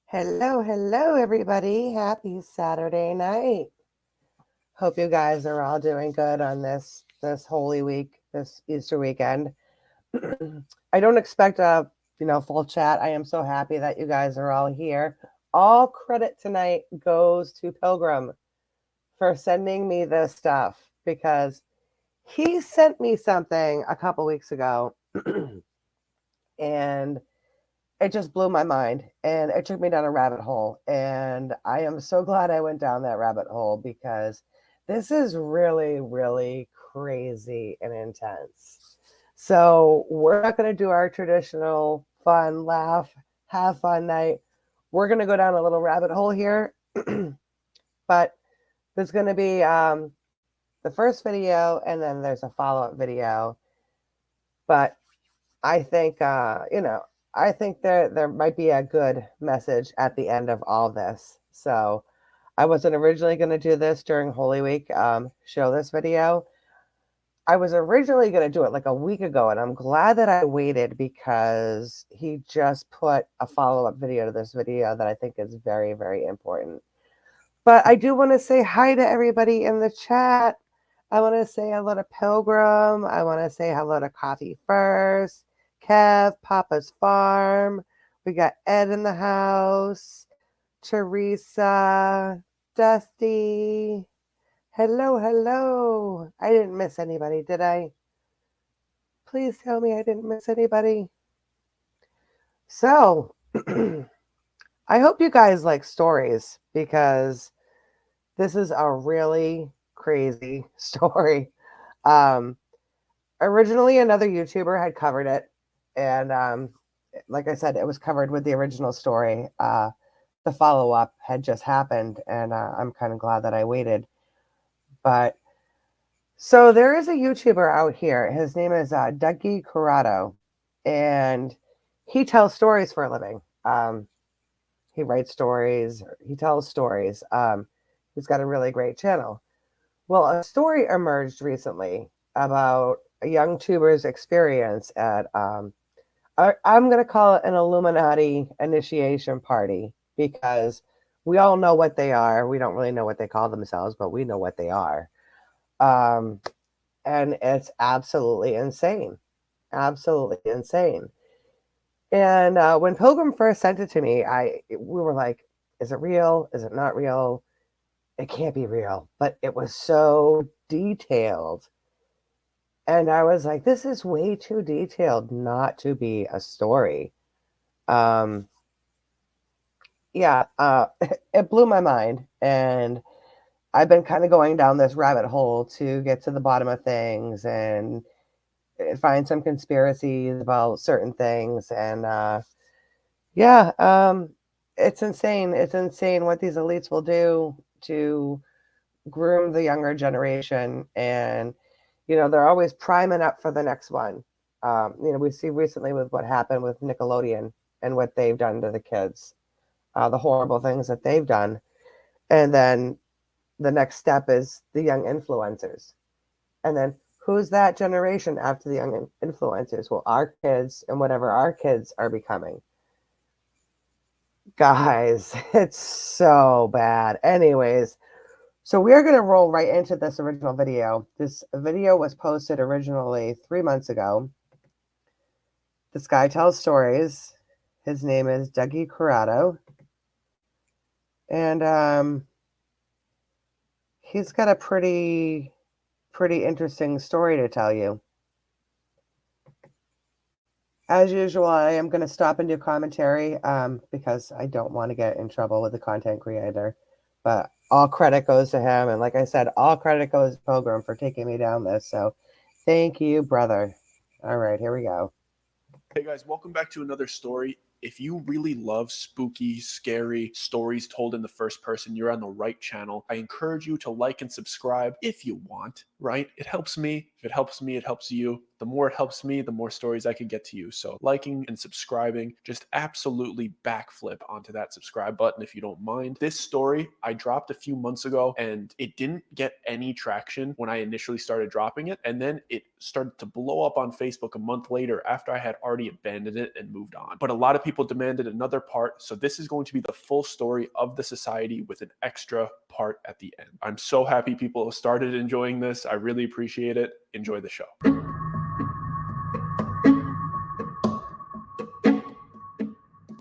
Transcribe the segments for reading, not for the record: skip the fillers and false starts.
Hello, everybody. Happy Saturday night. Hope you guys are all doing good on this Holy Week, this Easter weekend. I don't expect a full chat. I am so happy that you guys are all here. All credit tonight goes to Pilgrim for sending me this stuff because he sent me something a couple weeks ago and it just blew my mind and it took me down a rabbit hole. And I am so glad I went down that rabbit hole because this is really, really crazy and intense. So, we're not going to do our traditional fun, laugh, have fun night. We're going to go down a little rabbit hole here. But there's going to be the first video and then there's a follow up video. But I think, I think there might be a good message at the end of all this. So I wasn't originally going to do this during Holy Week, show this video. I was originally going to do it like a week ago, and I'm glad that I waited because he just put a follow-up video to this video that I think is very, very important. But I do want to say hi to everybody in the chat. I want to say hello to Pilgrim. I want to say hello to Coffee First, Kev, Papa's Farm. We got Ed in the house, Teresa, Dusty. Hello. I didn't miss anybody, did I? Please tell me I didn't miss anybody. So, I hope you guys like stories because this is a really crazy story. Originally, another YouTuber had covered it. And like I said, it was covered with the original story. The follow-up had just happened, and I'm kind of glad that I waited. But so there is a YouTuber out here. His name is Dougie Corrado, and he tells stories for a living. He writes stories. He tells stories. He's got a really great channel. Well, a story emerged recently about a young tuber's experience at, I'm going to call it an Illuminati initiation party because we all know what they are. We don't really know what they call themselves, but we know what they are. And it's absolutely insane. Absolutely insane. And when Pilgrim first sent it to me, we were like, is it real? Is it not real? It can't be real. But it was so detailed. And I was like, this is way too detailed not to be a story. It blew my mind. And I've been kind of going down this rabbit hole to get to the bottom of things and find some conspiracies about certain things. And it's insane. It's insane what these elites will do to groom the younger generation. And, they're always priming up for the next one. We see recently with what happened with Nickelodeon and what they've done to the kids, the horrible things that they've done. And then the next step is the young influencers. And then who's that generation after the young influencers? Well, our kids and whatever our kids are becoming. Guys, it's so bad. Anyways, so we're going to roll right into this original video. This video was posted originally 3 months ago. This guy tells stories. His name is Dougie Corrado. And he's got a pretty interesting story to tell you. As usual, I am going to stop and do commentary because I don't want to get in trouble with the content creator. But all credit goes to him. And like I said, all credit goes to Pilgrim for taking me down this. So thank you, brother. All right, here we go. Hey guys, welcome back to another story. If you really love spooky, scary stories told in the first person, you're on the right channel. I encourage you to like and subscribe if you want. right? It helps me. If it helps me, it helps you. The more it helps me, the more stories I can get to you. So liking and subscribing, just absolutely backflip onto that subscribe button if you don't mind. This story I dropped a few months ago and it didn't get any traction when I initially started dropping it. And then it started to blow up on Facebook a month later after I had already abandoned it and moved on. But a lot of people demanded another part. So this is going to be the full story of the society with an extra part at the end. I'm so happy people have started enjoying this. I really appreciate it. Enjoy the show.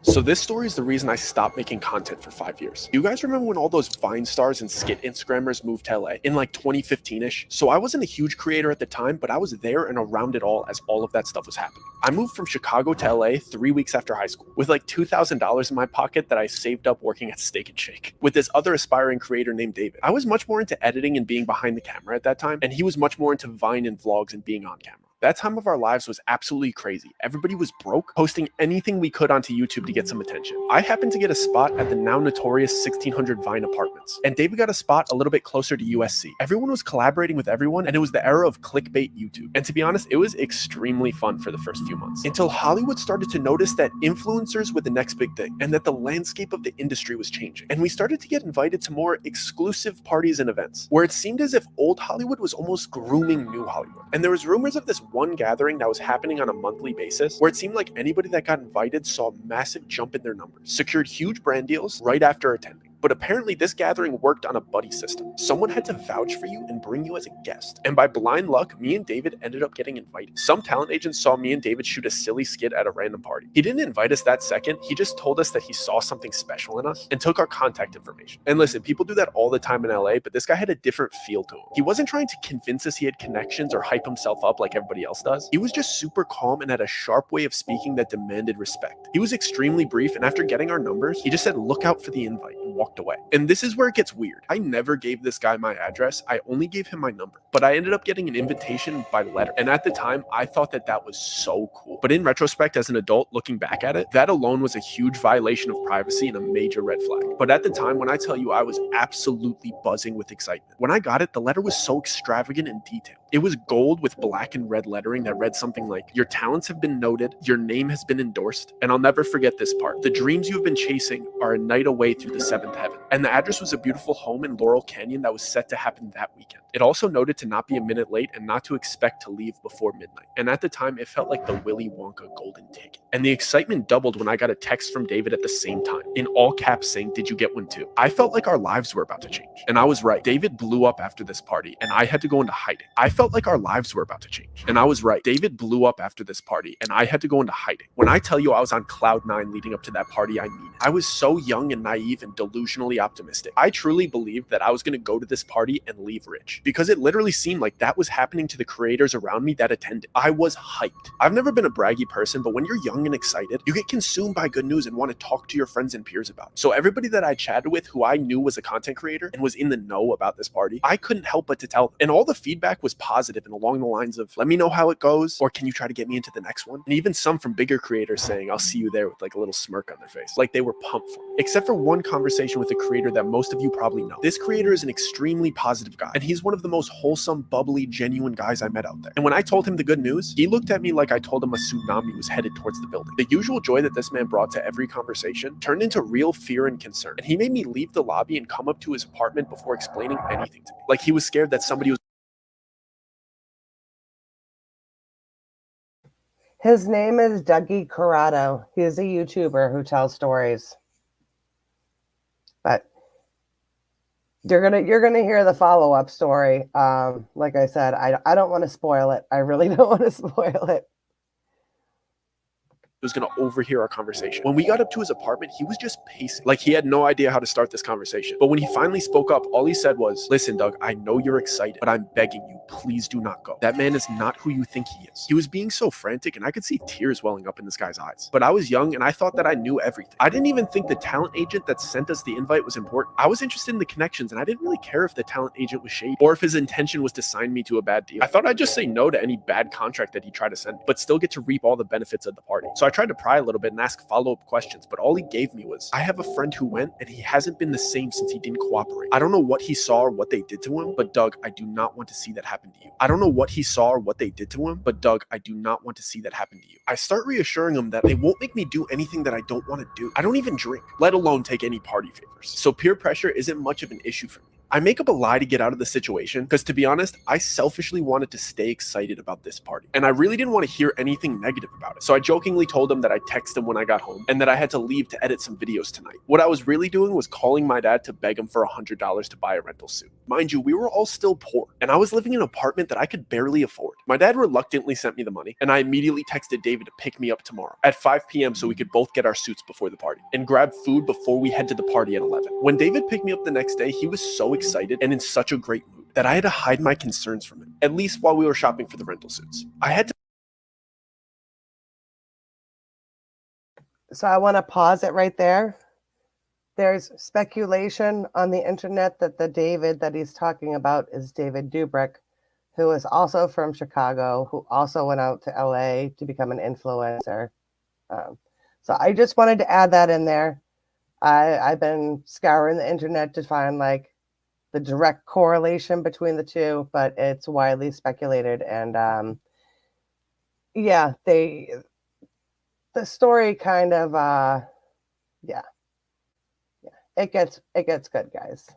So this story is the reason I stopped making content for 5 years. You guys remember when all those Vine stars and skit Instagrammers moved to LA in like 2015-ish? So I wasn't a huge creator at the time, but I was there and around it all as all of that stuff was happening. I moved from Chicago to LA 3 weeks after high school with like $2,000 in my pocket that I saved up working at Steak and Shake with this other aspiring creator named David. I was much more into editing and being behind the camera at that time, and he was much more into Vine and vlogs and being on camera. That time of our lives was absolutely crazy. Everybody was broke, posting anything we could onto YouTube to get some attention. I happened to get a spot at the now notorious 1600 Vine apartments, and David got a spot a little bit closer to USC. Everyone was collaborating with everyone, and it was the era of clickbait YouTube. And to be honest, it was extremely fun for the first few months, until Hollywood started to notice that influencers were the next big thing, and that the landscape of the industry was changing. And we started to get invited to more exclusive parties and events, where it seemed as if old Hollywood was almost grooming new Hollywood. And there was rumors of this one gathering that was happening on a monthly basis where it seemed like anybody that got invited saw a massive jump in their numbers, secured huge brand deals right after attending. But apparently this gathering worked on a buddy system. Someone had to vouch for you and bring you as a guest. And by blind luck, me and David ended up getting invited. Some talent agents saw me and David shoot a silly skit at a random party. He didn't invite us that second. He just told us that he saw something special in us and took our contact information. And listen, people do that all the time in LA, but this guy had a different feel to him. He wasn't trying to convince us he had connections or hype himself up like everybody else does. He was just super calm and had a sharp way of speaking that demanded respect. He was extremely brief, and after getting our numbers, he just said, "Look out for the invite," and walked away. And this is where it gets weird. I never gave this guy my address. I only gave him my number. But I ended up getting an invitation by letter. And at the time, I thought that that was so cool. But in retrospect, as an adult looking back at it, that alone was a huge violation of privacy and a major red flag. But at the time, when I tell you I was absolutely buzzing with excitement. When I got it, the letter was so extravagant and detailed. It was gold with black and red lettering that read something like, "Your talents have been noted, your name has been endorsed, and I'll never forget this part. The dreams you have been chasing are a night away through the seventh heaven." And the address was a beautiful home in Laurel Canyon that was set to happen that weekend. It also noted to not be a minute late and not to expect to leave before midnight. And at the time, it felt like the Willy Wonka golden ticket. And the excitement doubled when I got a text from David at the same time, in all caps saying, "Did you get one too?" I felt like our lives were about to change. And I was right. David blew up after this party, and I had to go into hiding. I felt like our lives were about to change. And I was right. David blew up after this party, and I had to go into hiding. When I tell you I was on cloud nine leading up to that party, I mean it. I was so young and naive and delusionally optimistic. I truly believed that I was going to go to this party and leave rich, because it literally seemed like that was happening to the creators around me that attended. I was hyped. I've never been a braggy person, but when you're young and excited, you get consumed by good news and want to talk to your friends and peers about it. So everybody that I chatted with who I knew was a content creator and was in the know about this party, I couldn't help but to tell them. And all the feedback was positive and along the lines of, "Let me know how it goes," or "Can you try to get me into the next one?" And even some from bigger creators saying, "I'll see you there," with like a little smirk on their face, like they were pumped for me. Except for one conversation with a creator that most of you probably know. This creator is an extremely positive guy, and he's one of the most wholesome, bubbly, genuine guys I met out there. And when I told him the good news, he looked at me like I told him a tsunami was headed towards the building. The usual joy that this man brought to every conversation turned into real fear and concern, and he made me leave the lobby and come up to his apartment before explaining anything to me. Like he was scared that somebody was. His name is Dougie Corrado. He's a YouTuber who tells stories. But you're gonna hear the follow-up story. Like I said, I don't want to spoil it. I really don't want to spoil it. Was going to overhear our conversation. When we got up to his apartment, he was just pacing. Like he had no idea how to start this conversation. But when he finally spoke up, all he said was, "Listen, Doug, I know you're excited, but I'm begging you, please do not go. That man is not who you think he is." He was being so frantic, and I could see tears welling up in this guy's eyes. But I was young, and I thought that I knew everything. I didn't even think the talent agent that sent us the invite was important. I was interested in the connections, and I didn't really care if the talent agent was shady or if his intention was to sign me to a bad deal. I thought I'd just say no to any bad contract that he tried to send me, but still get to reap all the benefits of the party. So I tried to pry a little bit and ask follow-up questions, but all he gave me was, I have a friend who went and he hasn't been the same since he didn't cooperate. I don't know what he saw or what they did to him, but Doug, I do not want to see that happen to you. I don't know what he saw or what they did to him, but Doug, I do not want to see that happen to you. I start reassuring him that they won't make me do anything that I don't want to do. I don't even drink, let alone take any party favors. So peer pressure isn't much of an issue for me. I make up a lie to get out of the situation because, to be honest, I selfishly wanted to stay excited about this party. And I really didn't want to hear anything negative about it. So I jokingly told him that I'd text him when I got home and that I had to leave to edit some videos tonight. What I was really doing was calling my dad to beg him for $100 to buy a rental suit. Mind you, we were all still poor, and I was living in an apartment that I could barely afford. My dad reluctantly sent me the money, and I immediately texted David to pick me up tomorrow at 5 p.m. so we could both get our suits before the party and grab food before we head to the party at 11. When David picked me up the next day, he was so excited and in such a great mood that I had to hide my concerns from him, at least while we were shopping for the rental suits. So I want to pause it right there. There's speculation on the internet that the David that he's talking about is David Dubrick, who is also from Chicago, who also went out to LA to become an influencer. So I just wanted to add that in there. I've been scouring the internet to find like the direct correlation between the two, but it's widely speculated. And yeah, the story kind of it gets good, guys.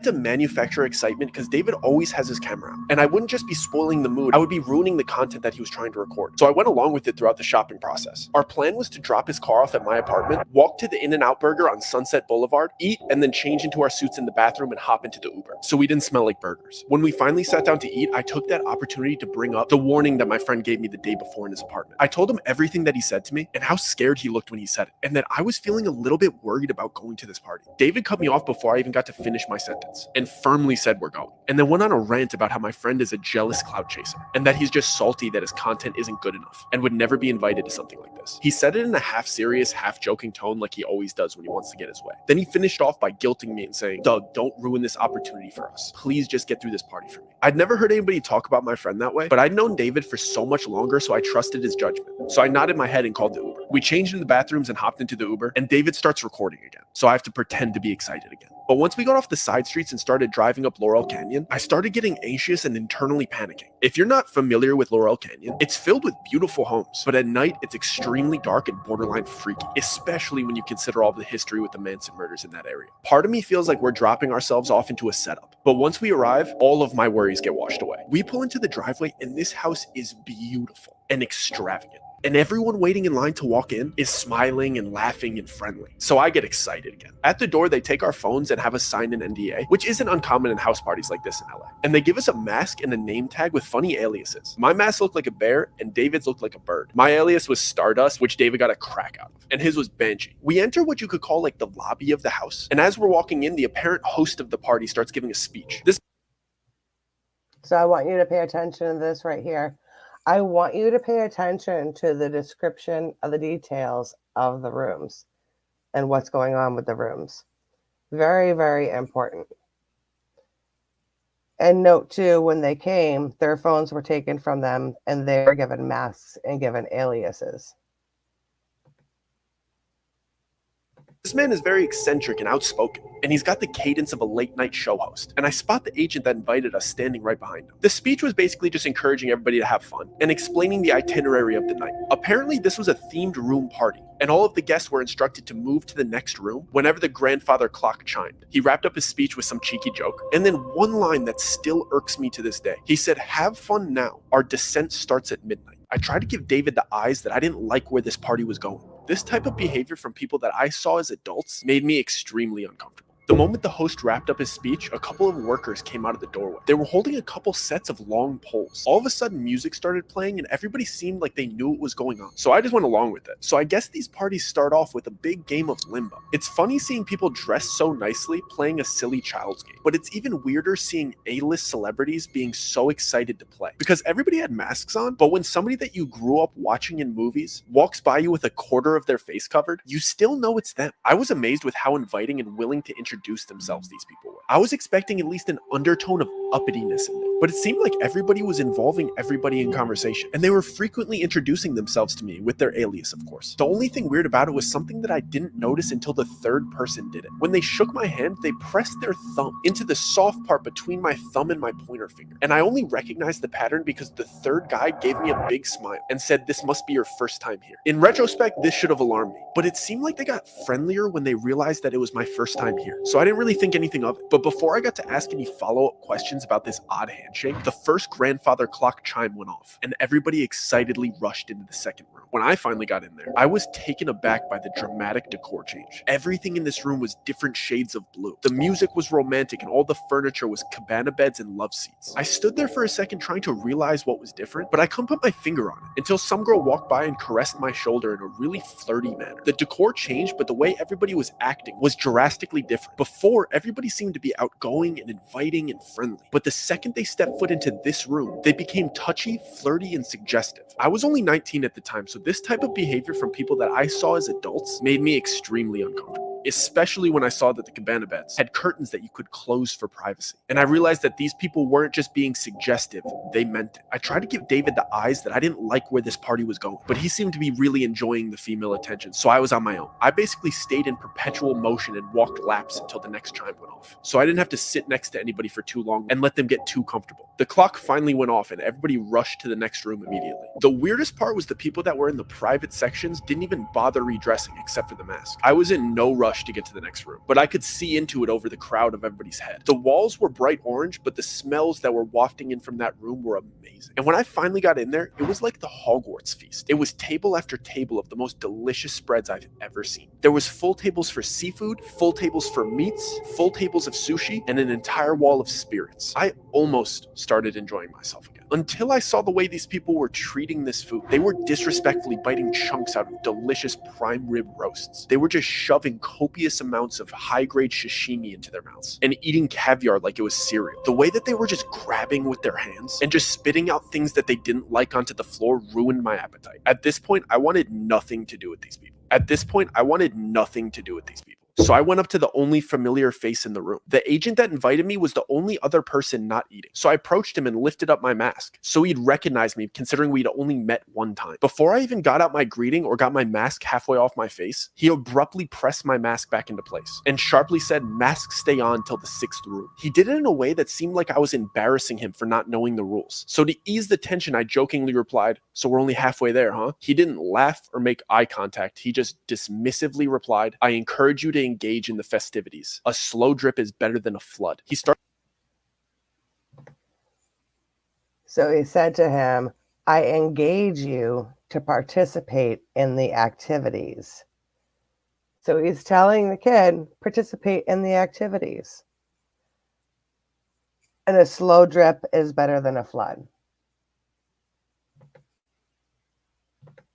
To manufacture excitement because David always has his camera out, and I wouldn't just be spoiling the mood, I would be ruining the content that he was trying to record. So I went along with it throughout the shopping process. Our plan was to drop his car off at my apartment, walk to the In-N-Out Burger on Sunset Boulevard, eat, and then change into our suits in the bathroom and hop into the Uber, so we didn't smell like burgers. When we finally sat down to eat, I took that opportunity to bring up the warning that my friend gave me the day before in his apartment. I told him everything that he said to me and how scared he looked when he said it, and that I was feeling a little bit worried about going to this party. David cut me off before I even got to finish my sentence and firmly said we're going, and then went on a rant about how my friend is a jealous clout chaser and that he's just salty that his content isn't good enough and would never be invited to something like this. He said it in a half serious, half joking tone like he always does when he wants to get his way. Then he finished off by guilting me and saying, Doug, don't ruin this opportunity for us. Please just get through this party for me. I'd never heard anybody talk about my friend that way, but I'd known David for so much longer, so I trusted his judgment. So I nodded my head and called the Uber. We changed in the bathrooms and hopped into the Uber, and David starts recording again. So I have to pretend to be excited again. But once we got off the side streets and started driving up Laurel Canyon, I started getting anxious and internally panicking. If you're not familiar with Laurel Canyon, it's filled with beautiful homes, but at night it's extremely dark and borderline freaky, especially when you consider all the history with the Manson murders in that area. Part of me feels like we're dropping ourselves off into a setup, but once we arrive, all of my worries get washed away. We pull into the driveway and this house is beautiful and extravagant. And everyone waiting in line to walk in is smiling and laughing and friendly. So I get excited again. At the door, they take our phones and have us sign an NDA, which isn't uncommon in house parties like this in LA. And they give us a mask and a name tag with funny aliases. My mask looked like a bear and David's looked like a bird. My alias was Stardust, which David got a crack out of, and his was Banshee. We enter what you could call like the lobby of the house. And as we're walking in, the apparent host of the party starts giving a speech. So I want you to pay attention to this right here. I want you to pay attention to the description of the details of the rooms and what's going on with the rooms. Very, very important. And note too, when they came, their phones were taken from them and they were given masks and given aliases. This man is very eccentric and outspoken, and he's got the cadence of a late-night show host, and I spot the agent that invited us standing right behind him. The speech was basically just encouraging everybody to have fun and explaining the itinerary of the night. Apparently, this was a themed room party, and all of the guests were instructed to move to the next room whenever the grandfather clock chimed. He wrapped up his speech with some cheeky joke, and then one line that still irks me to this day. He said, "Have fun now. Our descent starts at midnight." I tried to give David the eyes that I didn't like where this party was going. This type of behavior from people that I saw as adults made me extremely uncomfortable. The moment the host wrapped up his speech, a couple of workers came out of the doorway. They were holding a couple sets of long poles. All of a sudden, music started playing and everybody seemed like they knew what was going on. So I just went along with it. So I guess these parties start off with a big game of limbo. It's funny seeing people dressed so nicely playing a silly child's game, but it's even weirder seeing A-list celebrities being so excited to play because everybody had masks on, but when somebody that you grew up watching in movies walks by you with a quarter of their face covered, you still know it's them. I was amazed with how inviting and willing to introduce themselves these people were. I was expecting at least an undertone of uppityness in there. but it seemed like everybody was involving everybody in conversation, and they were frequently introducing themselves to me with their alias, of course. The only thing weird about it was something that I didn't notice until the third person did it. When they shook my hand, they pressed their thumb into the soft part between my thumb and my pointer finger, and I only recognized the pattern because the third guy gave me a big smile and said, "This must be your first time here." In retrospect, this should have alarmed me, but it seemed like they got friendlier when they realized that it was my first time here, so I didn't really think anything of it. But before I got to ask any follow-up questions about this odd handshake, the first grandfather clock chime went off, and everybody excitedly rushed into the second room. When I finally got in there, I was taken aback by the dramatic decor change. Everything in this room was different shades of blue. The music was romantic, and all the furniture was cabana beds and love seats. I stood there for a second trying to realize what was different, but I couldn't put my finger on it until some girl walked by and caressed my shoulder in a really flirty manner. The decor changed, but the way everybody was acting was drastically different. Before, everybody seemed to be outgoing and inviting and friendly, but the second they stepped foot into this room, they became touchy, flirty, and suggestive. I was only 19 at the time, so this type of behavior from people that I saw as adults made me extremely uncomfortable, especially when I saw that the cabana beds had curtains that you could close for privacy. And I realized that these people weren't just being suggestive, they meant it. I tried to give David the eyes that I didn't like where this party was going, but he seemed to be really enjoying the female attention, so I was on my own. I basically stayed in perpetual motion and walked laps until the next chime went off, so I didn't have to sit next to anybody for too long and let them get too comfortable. The clock finally went off and everybody rushed to the next room immediately. The weirdest part was the people that were in the private sections didn't even bother redressing except for the mask. I was in no rush to get to the next room, but I could see into it over the crowd of everybody's head. The walls were bright orange, but the smells that were wafting in from that room were amazing. And when I finally got in there, it was like the Hogwarts feast. It was table after table of the most delicious spreads I've ever seen. There was full tables for seafood, full tables for meats, full tables of sushi, and an entire wall of spirits. I almost started enjoying myself again, until I saw the way these people were treating this food. They were disrespectfully biting chunks out of delicious prime rib roasts. They were just shoving copious amounts of high-grade sashimi into their mouths and eating caviar like it was cereal. The way that they were just grabbing with their hands and just spitting out things that they didn't like onto the floor ruined my appetite. At this point, I wanted nothing to do with these people. So I went up to the only familiar face in the room. The agent that invited me was the only other person not eating. So I approached him and lifted up my mask, so he'd recognize me considering we'd only met one time. Before I even got out my greeting or got my mask halfway off my face, he abruptly pressed my mask back into place and sharply said, "Mask stay on till the 6th room." He did it in a way that seemed like I was embarrassing him for not knowing the rules. So to ease the tension, I jokingly replied, "So we're only halfway there, huh?" He didn't laugh or make eye contact. He just dismissively replied, "I encourage you to engage in the festivities. A slow drip is better than a flood." So he said to him, "I engage you to participate in the activities." So he's telling the kid, participate in the activities. And a slow drip is better than a flood.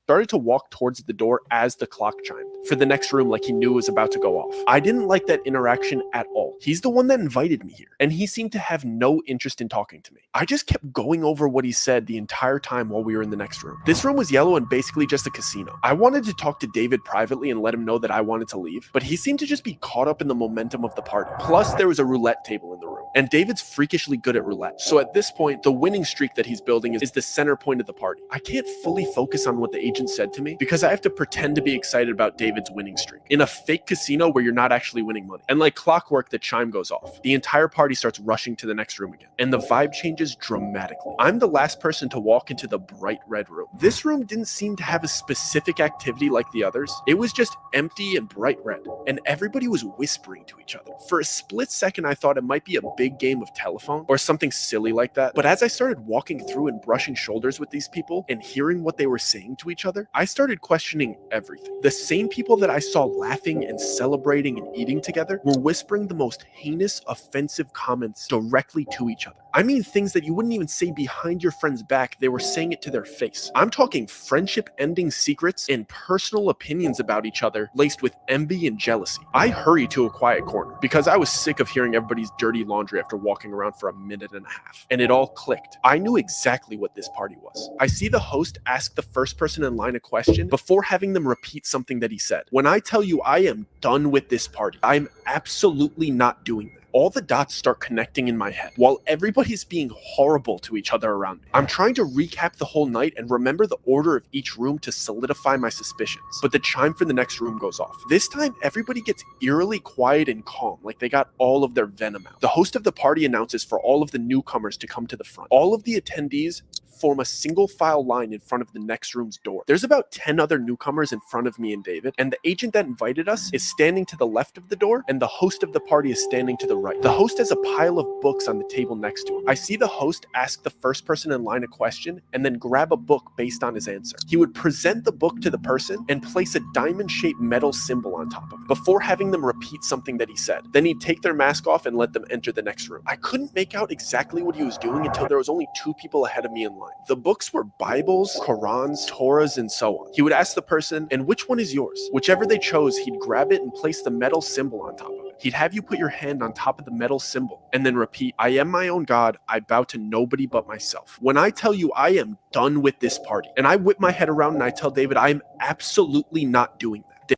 Started to walk towards the door as the clock chimed for the next room like he knew it was about to go off. I didn't like that interaction at all. He's the one that invited me here, and he seemed to have no interest in talking to me. I just kept going over what he said the entire time while we were in the next room. This room was yellow and basically just a casino. I wanted to talk to David privately and let him know that I wanted to leave, but he seemed to just be caught up in the momentum of the party. Plus, there was a roulette table in the room, and David's freakishly good at roulette. So at this point, the winning streak that he's building is the center point of the party. I can't fully focus on what the agent said to me because I have to pretend to be excited about David's winning streak in a fake casino where you're not actually winning money. And like clockwork, the chime goes off. The entire party starts rushing to the next room again, and the vibe changes dramatically. I'm the last person to walk into the bright red room. This room didn't seem to have a specific activity like the others. It was just empty and bright red, and everybody was whispering to each other. For a split second, I thought it might be a big game of telephone or something silly like that. But as I started walking through and brushing shoulders with these people and hearing what they were saying to each other, I started questioning everything. The same people that I saw laughing and celebrating and eating together were whispering the most heinous, offensive comments directly to each other. I mean things that you wouldn't even say behind your friend's back, they were saying it to their face. I'm talking friendship-ending secrets and personal opinions about each other laced with envy and jealousy. I hurried to a quiet corner because I was sick of hearing everybody's dirty laundry after walking around for a minute and a half. And it all clicked. I knew exactly what this party was. I see the host ask the first person in line a question before having them repeat something that he said. When I tell you I am done with this party, I'm absolutely not doing that. all the dots start connecting in my head while everybody's being horrible to each other around me. I'm trying to recap the whole night and remember the order of each room to solidify my suspicions, but the chime for the next room goes off. This time, everybody gets eerily quiet and calm, like they got all of their venom out. The host of the party announces for all of the newcomers to come to the front. All of the attendees form a single file line in front of the next room's door. There's about 10 other newcomers in front of me and David, and the agent that invited us is standing to the left of the door, and the host of the party is standing to the right. The host has a pile of books on the table next to him. I see the host ask the first person in line a question and then grab a book based on his answer. He would present the book to the person and place a diamond-shaped metal symbol on top of it before having them repeat something that he said. Then he'd take their mask off and let them enter the next room. I couldn't make out exactly what he was doing until there was only 2 people ahead of me in line. The books were Bibles, Qurans, Torahs, and so on. He would ask the person, "And which one is yours?" Whichever they chose, he'd grab it and place the metal symbol on top of it. He'd have you put your hand on top of the metal symbol and then repeat, "I am my own God. I bow to nobody but myself." When I tell you I am done with this party, and I whip my head around and I tell David I am absolutely not doing that.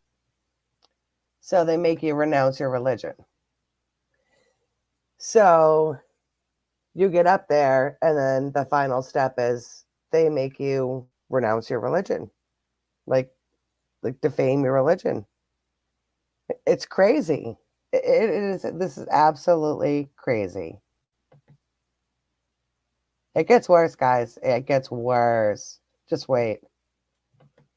So they make you renounce your religion. So you get up there, and then the final step is they make you renounce your religion, like defame your religion. It's crazy. It is. This is absolutely crazy. It gets worse, guys. It gets worse. Just wait.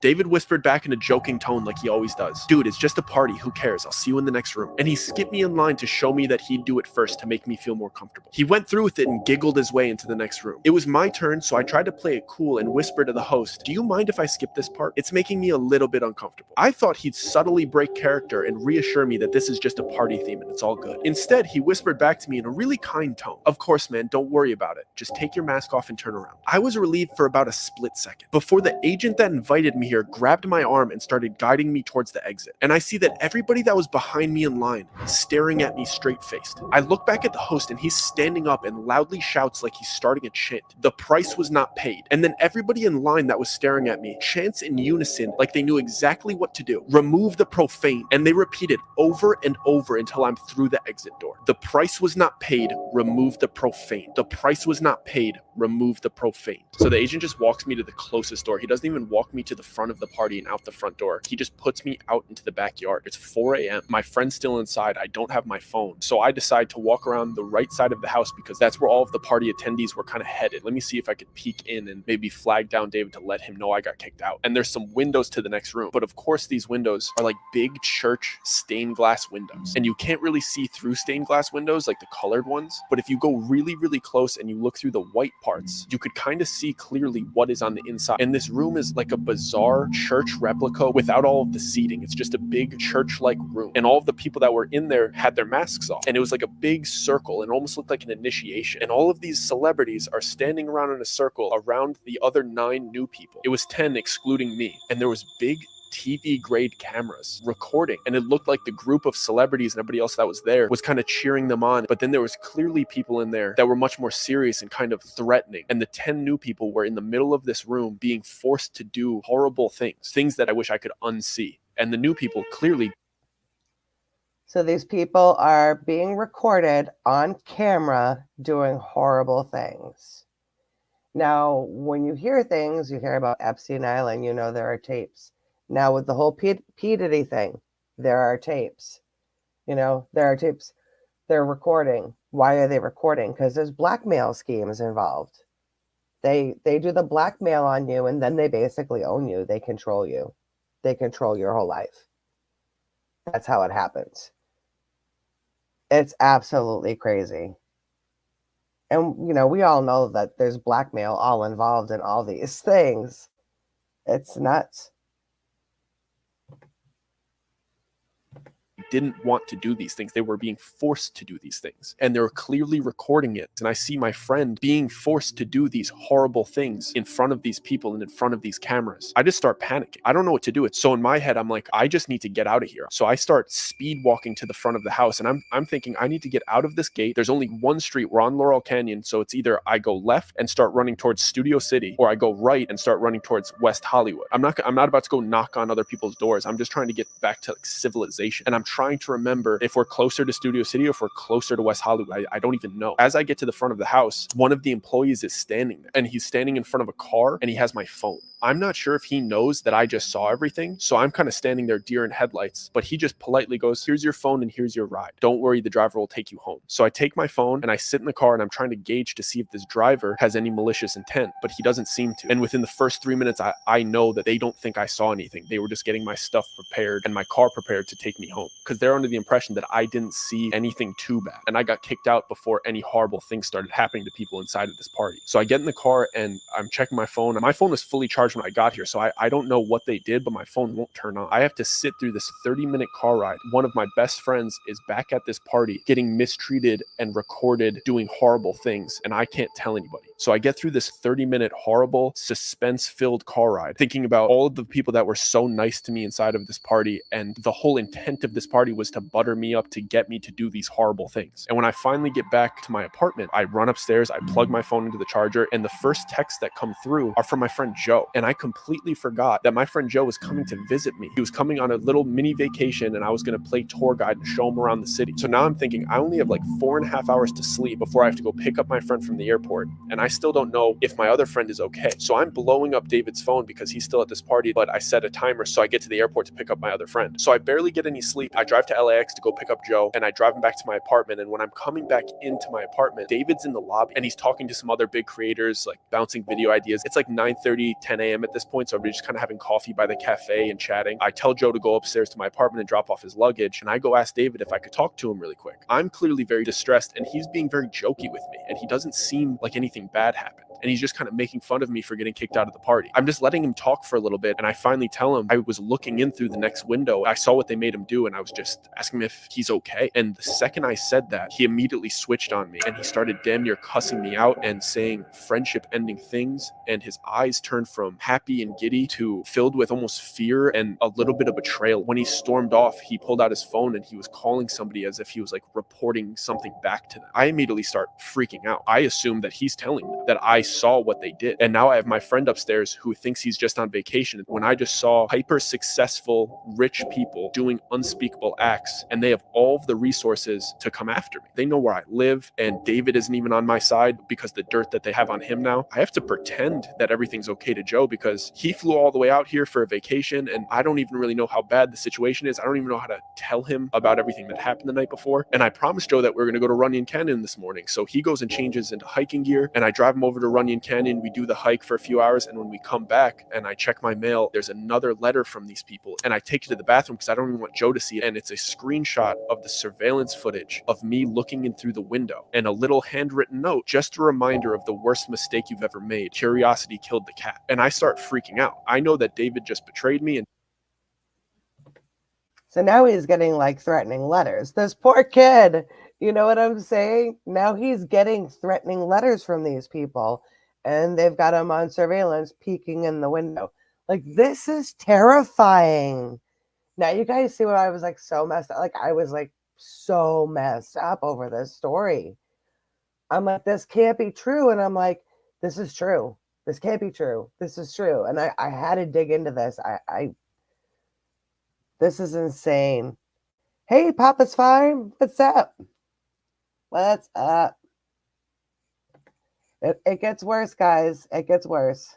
David whispered back in a joking tone like he always does. "Dude, it's just a party. Who cares? I'll see you in the next room." And he skipped me in line to show me that he'd do it first to make me feel more comfortable. He went through with it and giggled his way into the next room. It was my turn, so I tried to play it cool and whisper to the host, "Do you mind if I skip this part? It's making me a little bit uncomfortable." I thought he'd subtly break character and reassure me that this is just a party theme and it's all good. Instead, he whispered back to me in a really kind tone, "Of course, man, don't worry about it. Just take your mask off and turn around." I was relieved for about a split second before the agent that invited me here grabbed my arm and started guiding me towards the exit. And I see that everybody that was behind me in line staring at me straight-faced. I look back at the host and he's standing up and loudly shouts like he's starting a chant. The price was not paid. And then everybody in line that was staring at me chants in unison like they knew exactly what to do. "Remove the profane." And they repeat it over and over until I'm through the exit door. "The price was not paid. Remove the profane. The price was not paid. Remove the profane." So the agent just walks me to the closest door. He doesn't even walk me to the front of the party and out the front door. He just puts me out into the backyard. It's 4 a.m. My friend's still inside. I don't have my phone. So I decide to walk around the right side of the house because that's where all of the party attendees were kind of headed. Let me see if I could peek in and maybe flag down David to let him know I got kicked out. And there's some windows to the next room. But of course, these windows are like big church stained glass windows. And you can't really see through stained glass windows like the colored ones. But if you go really, really close and you look through the white parts, you could kind of see clearly what is on the inside. And this room is like a bizarre church replica without all of the seating. It's just a big church-like room. And all of the people that were in there had their masks off. And it was like a big circle and almost looked like an initiation. And all of these celebrities are standing around in a circle around the other 9 new people. It was 10 excluding me. And there was big TV grade cameras recording, and it looked like the group of celebrities and everybody else that was there was kind of cheering them on. But then there was clearly people in there that were much more serious and kind of threatening, and the 10 new people were in the middle of this room being forced to do horrible things that I wish I could unsee. And the new people clearly. So these people are being recorded on camera doing horrible things. Now, when you hear things, you hear about Epstein Island, you know there are tapes. Now with the whole P. Diddy thing, there are tapes. You know, there are tapes. They're recording. Why are they recording? Because there's blackmail schemes involved. They do the blackmail on you, and then they basically own you. They control you. They control your whole life. That's how it happens. It's absolutely crazy. And, you know, we all know that there's blackmail all involved in all these things. It's nuts. Didn't want to do these things. They were being forced to do these things, and they were clearly recording it. And I see my friend being forced to do these horrible things in front of these people and in front of these cameras. I just start panicking. I don't know what to do. So in my head, I'm like, I just need to get out of here. So I start speed walking to the front of the house, and I'm thinking I need to get out of this gate. There's only one street. We're on Laurel Canyon, so it's either I go left and start running towards Studio City, or I go right and start running towards West Hollywood. I'm not about to go knock on other people's doors. I'm just trying to get back to like civilization, and I'm trying trying to remember if we're closer to Studio City or if we're closer to West Hollywood. I don't even know. As I get to the front of the house, one of the employees is standing there, and he's standing in front of a car, and he has my phone. I'm not sure if he knows that I just saw everything, so I'm kind of standing there deer in headlights, but he just politely goes, here's your phone and here's your ride. Don't worry, the driver will take you home. So I take my phone and I sit in the car and I'm trying to gauge to see if this driver has any malicious intent, but he doesn't seem to. And within the first 3 minutes, I know that they don't think I saw anything. They were just getting my stuff prepared and my car prepared to take me home, because they're under the impression that I didn't see anything too bad. And I got kicked out before any horrible things started happening to people inside of this party. So I get in the car and I'm checking my phone. My phone was fully charged when I got here, so I don't know what they did, but my phone won't turn on. I have to sit through this 30-minute car ride. One of my best friends is back at this party getting mistreated and recorded doing horrible things, and I can't tell anybody. So I get through this 30-minute horrible, suspense-filled car ride, thinking about all of the people that were so nice to me inside of this party, and the whole intent of this party was to butter me up to get me to do these horrible things. And when I finally get back to my apartment, I run upstairs, I plug my phone into the charger, and the first texts that come through are from my friend Joe. And I completely forgot that my friend Joe was coming to visit me. He was coming on a little mini vacation, and I was going to play tour guide and show him around the city. So now I'm thinking I only have like 4.5 hours to sleep before I have to go pick up my friend from the airport, and I still don't know if my other friend is okay. So I'm blowing up David's phone because he's still at this party, but I set a timer so I get to the airport to pick up my other friend. So I barely get any sleep. I drive to LAX to go pick up Joe, and I drive him back to my apartment. And when I'm coming back into my apartment, David's in the lobby and he's talking to some other big creators, like bouncing video ideas. It's like 9:30, 10 a.m. at this point, so we're just kind of having coffee by the cafe and chatting. I tell Joe to go upstairs to my apartment and drop off his luggage, and I go ask David if I could talk to him really quick. I'm clearly very distressed, and he's being very jokey with me, and he doesn't seem like anything bad happened. And he's just kind of making fun of me for getting kicked out of the party. I'm just letting him talk for a little bit, and I finally tell him I was looking in through the next window. I saw what they made him do, and I was just asking him if he's okay. And the second I said that, he immediately switched on me, and he started damn near cussing me out and saying friendship-ending things, and his eyes turned from happy and giddy to filled with almost fear and a little bit of betrayal. When he stormed off, he pulled out his phone, and he was calling somebody as if he was like reporting something back to them. I immediately start freaking out. I assume that he's telling me that I saw what they did. And now I have my friend upstairs who thinks he's just on vacation, when I just saw hyper successful, rich people doing unspeakable acts, and they have all of the resources to come after me. They know where I live, and David isn't even on my side because the dirt that they have on him now. I have to pretend that everything's okay to Joe because he flew all the way out here for a vacation, and I don't even really know how bad the situation is. I don't even know how to tell him about everything that happened the night before. And I promised Joe that we are going to go to Runyon Canyon this morning. So he goes and changes into hiking gear, and I drive him over to Runyon Canyon. We do the hike for a few hours, and when we come back and I check my mail, there's another letter from these people, and I take it to the bathroom because I don't even want Joe to see it. And it's a screenshot of the surveillance footage of me looking in through the window, and a little handwritten note, just a reminder of the worst mistake you've ever made. Curiosity killed the cat. And I start freaking out. I know that David just betrayed me. And so now he's getting like threatening letters. This poor kid, you know what I'm saying? Now he's getting threatening letters from these people, and they've got him on surveillance peeking in the window. Like, this is terrifying. Now you guys see why I was like so messed up. Like, I was like so messed up over this story. I'm like, this can't be true. And I'm like, this is true. This can't be true. This is true. And I had to dig into this. This is insane. Hey, Papa's fine. What's up? What's up? It gets worse, guys. It gets worse.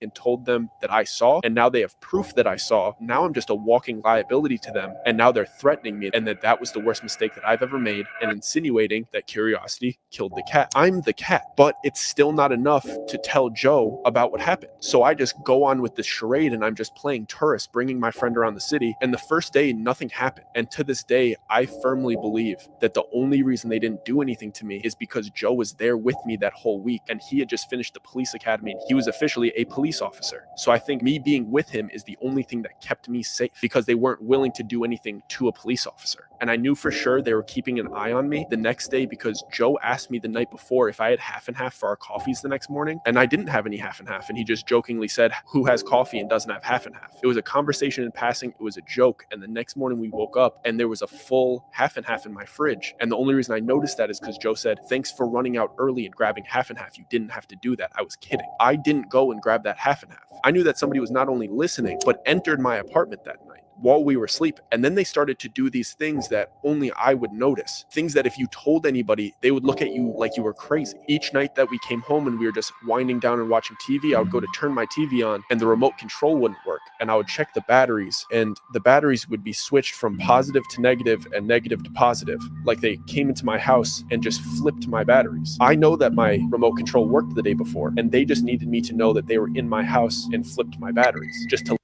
And told them that I saw, and now they have proof that I saw. Now I'm just a walking liability to them, and now they're threatening me, and that was the worst mistake that I've ever made, and insinuating that curiosity killed the cat. I'm the cat, but it's still not enough to tell Joe about what happened. So I just go on with this charade, and I'm just playing tourist, bringing my friend around the city. And the first day, nothing happened. And to this day, I firmly believe that the only reason they didn't do anything to me is because Joe was there with me that whole week, and he had just finished the police academy, and he was officially a police officer. So I think me being with him is the only thing that kept me safe, because they weren't willing to do anything to a police officer. And I knew for sure they were keeping an eye on me the next day, because Joe asked me the night before if I had half and half for our coffees the next morning, and I didn't have any half and half, and he just jokingly said, who has coffee and doesn't have half and half? It was a conversation in passing, it was a joke, and the next morning we woke up and there was a full half and half in my fridge. And the only reason I noticed that is because Joe said, thanks for running out early and grabbing half and half. You didn't have to do that. I was kidding. I didn't go and grab that half and half. I knew that somebody was not only listening, but entered my apartment that night. while we were asleep. And then they started to do these things that only I would notice. Things that if you told anybody, they would look at you like you were crazy. Each night that we came home and we were just winding down and watching TV, I would go to turn my TV on and the remote control wouldn't work. And I would check the batteries, and the batteries would be switched from positive to negative and negative to positive. Like they came into my house and just flipped my batteries. I know that my remote control worked the day before, and they just needed me to know that they were in my house and flipped my batteries just to.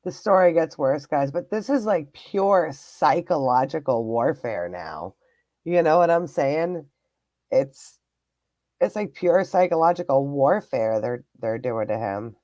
The story gets worse, guys, but this is like pure psychological warfare now. You know what I'm saying? It's like pure psychological warfare they're doing to him.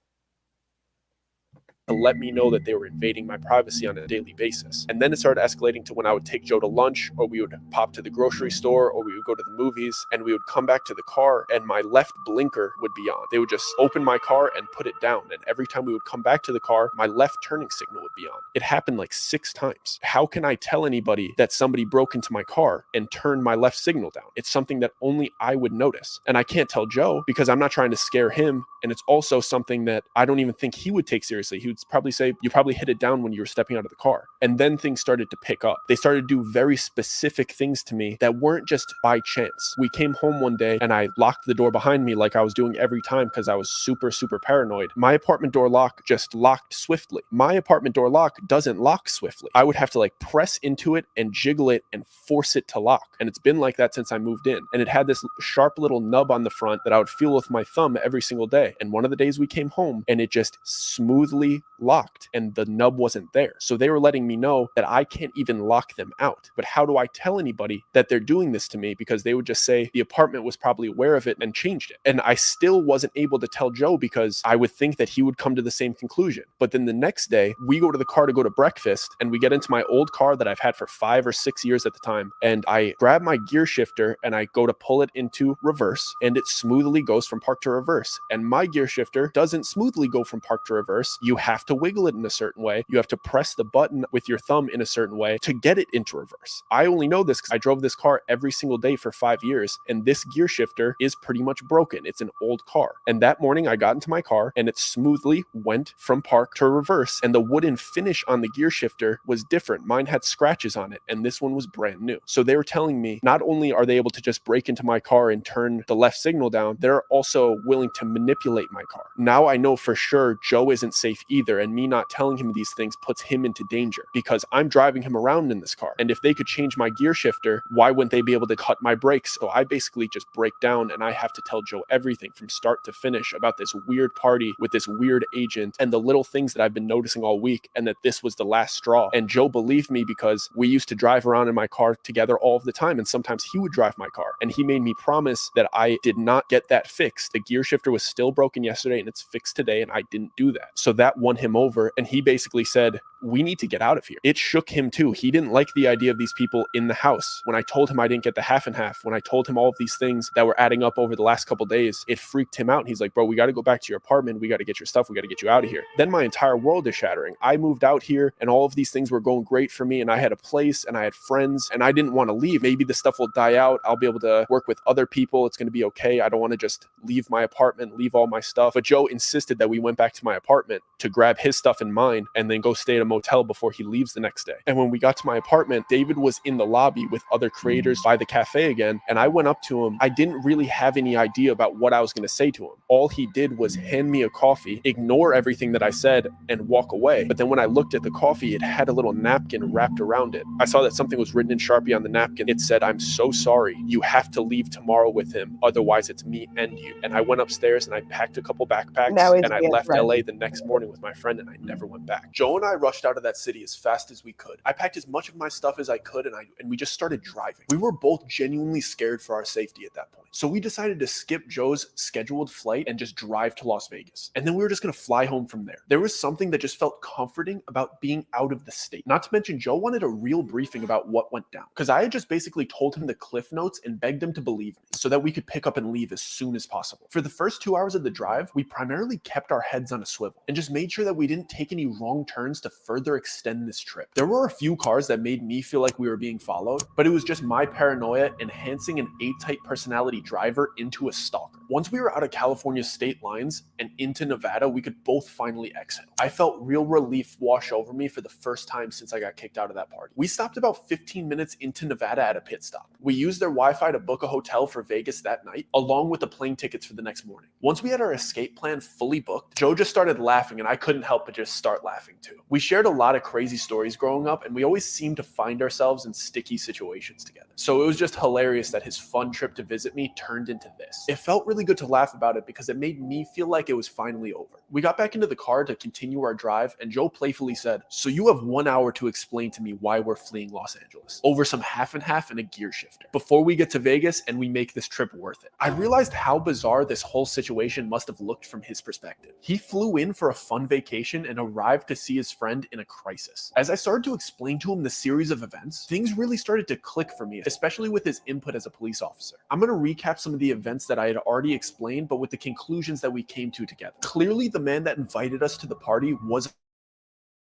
To let me know that they were invading my privacy on a daily basis. And then it started escalating to when I would take Joe to lunch, or we would pop to the grocery store, or we would go to the movies, and we would come back to the car and my left blinker would be on. They would just open my car and put it down. And every time we would come back to the car, my left turning signal would be on. It happened like 6 times. How can I tell anybody that somebody broke into my car and turned my left signal down? It's something that only I would notice. And I can't tell Joe because I'm not trying to scare him. And it's also something that I don't even think he would take seriously. He would probably say, you probably hit it down when you were stepping out of the car. And then things started to pick up. They started to do very specific things to me that weren't just by chance. We came home one day and I locked the door behind me like I was doing every time because I was super, super paranoid. My apartment door lock just locked swiftly. My apartment door lock doesn't lock swiftly. I would have to like press into it and jiggle it and force it to lock. And it's been like that since I moved in. And it had this sharp little nub on the front that I would feel with my thumb every single day. And one of the days we came home and it just smoothly locked and the nub wasn't there. So they were letting me know that I can't even lock them out. But how do I tell anybody that they're doing this to me? Because they would just say the apartment was probably aware of it and changed it. And I still wasn't able to tell Joe because I would think that he would come to the same conclusion. But then the next day we go to the car to go to breakfast and we get into my old car that I've had for 5 or 6 years at the time. And I grab my gear shifter and I go to pull it into reverse and it smoothly goes from park to reverse. And my gear shifter doesn't smoothly go from park to reverse. You have to wiggle it in a certain way. You have to press the button with your thumb in a certain way to get it into reverse. I only know this because I drove this car every single day for 5 years, and this gear shifter is pretty much broken. It's an old car. And that morning I got into my car and it smoothly went from park to reverse, and the wooden finish on the gear shifter was different. Mine had scratches on it and this one was brand new. So they were telling me not only are they able to just break into my car and turn the left signal down, they're also willing to manipulate my car. Now I know for sure Joe isn't safe either, and me not telling him these things puts him into danger because I'm driving him around in this car. And if they could change my gear shifter, why wouldn't they be able to cut my brakes? So I basically just break down and I have to tell Joe everything from start to finish about this weird party with this weird agent and the little things that I've been noticing all week, and that this was the last straw. And Joe believed me because we used to drive around in my car together all of the time, and sometimes he would drive my car. And he made me promise that I did not get that fixed. The gear shifter was still broken yesterday and it's fixed today, and I didn't do that. So that won him over, and he basically said, we need to get out of here. It shook him too. He didn't like the idea of these people in the house. When I told him I didn't get the half and half, when I told him all of these things that were adding up over the last couple days, it freaked him out. And he's like, bro, we got to go back to your apartment. We got to get your stuff. We got to get you out of here. Then my entire world is shattering. I moved out here and all of these things were going great for me, and I had a place and I had friends and I didn't want to leave. Maybe the stuff will die out. I'll be able to work with other people. It's going to be okay. I don't want to just leave my apartment, leave all my stuff. But Joe insisted that we went back to my apartment to grab his stuff and mine and then go stay at a motel before he leaves the next day. And when we got to my apartment, David was in the lobby with other creators by the cafe again. And I went up to him. I didn't really have any idea about what I was going to say to him. All he did was hand me a coffee, ignore everything that I said, and walk away. But then when I looked at the coffee, it had a little napkin wrapped around it. I saw that something was written in Sharpie on the napkin. It said, "I'm so sorry. You have to leave tomorrow with him. Otherwise, it's me and you." And I went upstairs and I packed a couple backpacks and I left LA the next morning with my friend, and I never went back. Joe and I rushed out of that city as fast as we could. I packed as much of my stuff as I could, and we just started driving. We were both genuinely scared for our safety at that point. So we decided to skip Joe's scheduled flight and just drive to Las Vegas. And then we were just going to fly home from there. There was something that just felt comforting about being out of the state. Not to mention, Joe wanted a real briefing about what went down, because I had just basically told him the cliff notes and begged him to believe me so that we could pick up and leave as soon as possible. For the first 2 hours of the drive, we primarily kept our heads on a swivel and just made sure that we didn't take any wrong turns to further extend this trip. There were a few cars that made me feel like we were being followed, but it was just my paranoia enhancing an A-type personality driver into a stalker. Once we were out of California's state lines and into Nevada, we could both finally exhale. I felt real relief wash over me for the first time since I got kicked out of that party. We stopped about 15 minutes into Nevada at a pit stop. We used their Wi-Fi to book a hotel for Vegas that night, along with the plane tickets for the next morning. Once we had our escape plan fully booked, Joe just started laughing, and I couldn't help but just start laughing too. We shared a lot of crazy stories growing up, and we always seemed to find ourselves in sticky situations together. So it was just hilarious that his fun trip to visit me turned into this. It felt really good to laugh about it because it made me feel like it was finally over. We got back into the car to continue our drive, and Joe playfully said, "So you have 1 hour to explain to me why we're fleeing Los Angeles over some half and half and a gear shifter before we get to Vegas and we make this trip worth it." I realized how bizarre this whole situation must have looked from his perspective. He flew in for a fun vacation and arrived to see his friend in a crisis. As I started to explain to him the series of events, things really started to click for me, especially with his input as a police officer. I'm going to recap some of the events that I had already explained, but with the conclusions that we came to together. Clearly, the man that invited us to the party was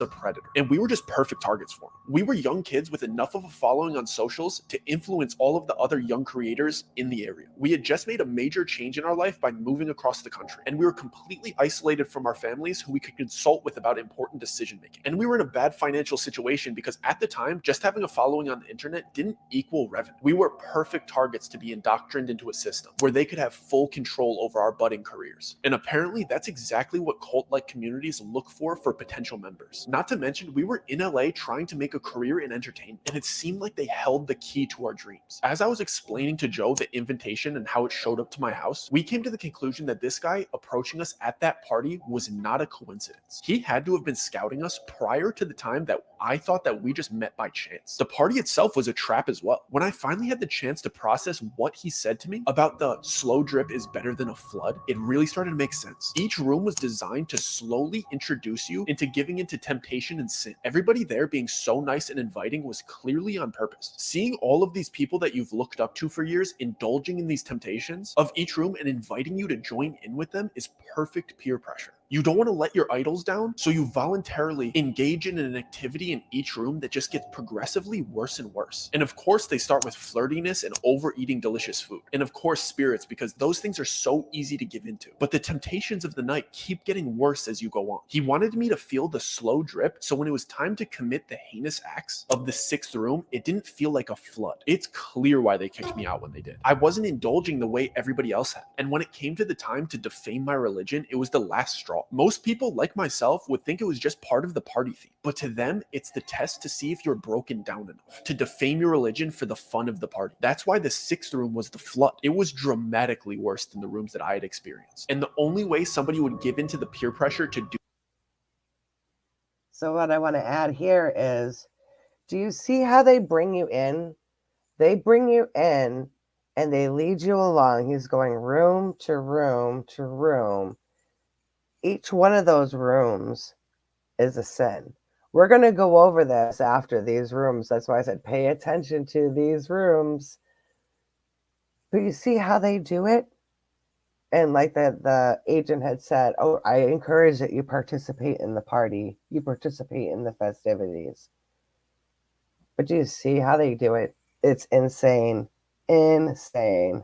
a predator, and we were just perfect targets for him. We were young kids with enough of a following on socials to influence all of the other young creators in the area. We had just made a major change in our life by moving across the country, and we were completely isolated from our families who we could consult with about important decision making. And we were in a bad financial situation because at the time, just having a following on the internet didn't equal revenue. We were perfect targets to be indoctrined into a system where they could have full control over our budding careers. And apparently that's exactly what cult-like communities look for potential members. Not to mention, we were in LA trying to make a career in entertainment, and it seemed like they held the key to our dreams. As I was explaining to Joe the invitation and how it showed up to my house, we came to the conclusion that this guy approaching us at that party was not a coincidence. He had to have been scouting us prior to the time that I thought that we just met by chance. The party itself was a trap as well. When I finally had the chance to process what he said to me about the slow drip is better than a flood, it really started to make sense. Each room was designed to slowly introduce you into giving into temptation and sin. Everybody there being so nice and inviting was clearly on purpose. Seeing all of these people that you've looked up to for years indulging in these temptations of each room and inviting you to join in with them is perfect peer pressure. You don't want to let your idols down, so you voluntarily engage in an activity in each room that just gets progressively worse and worse. And of course, they start with flirtiness and overeating delicious food. And of course, spirits, because those things are so easy to give into. But the temptations of the night keep getting worse as you go on. He wanted me to feel the slow drip, so when it was time to commit the heinous acts of the 6th room, it didn't feel like a flood. It's clear why they kicked me out when they did. I wasn't indulging the way everybody else had. And when it came to the time to defame my religion, it was the last straw. Most people, like myself, would think it was just part of the party theme, but to them, it's the test to see if you're broken down enough to defame your religion for the fun of the party. That's why the 6th room was the flood. It was dramatically worse than the rooms that I had experienced. And the only way somebody would give into the peer pressure to do. So what I want to add here is, do you see how they bring you in? They bring you in and they lead you along. He's going room to room to room. Each one of those rooms is a sin. We're going to go over this after these rooms. That's why I said pay attention to these rooms. But you see how they do it? And like the agent had said, oh, I encourage that you participate in the party. You participate in the festivities. But do you see how they do it? It's insane. Insane.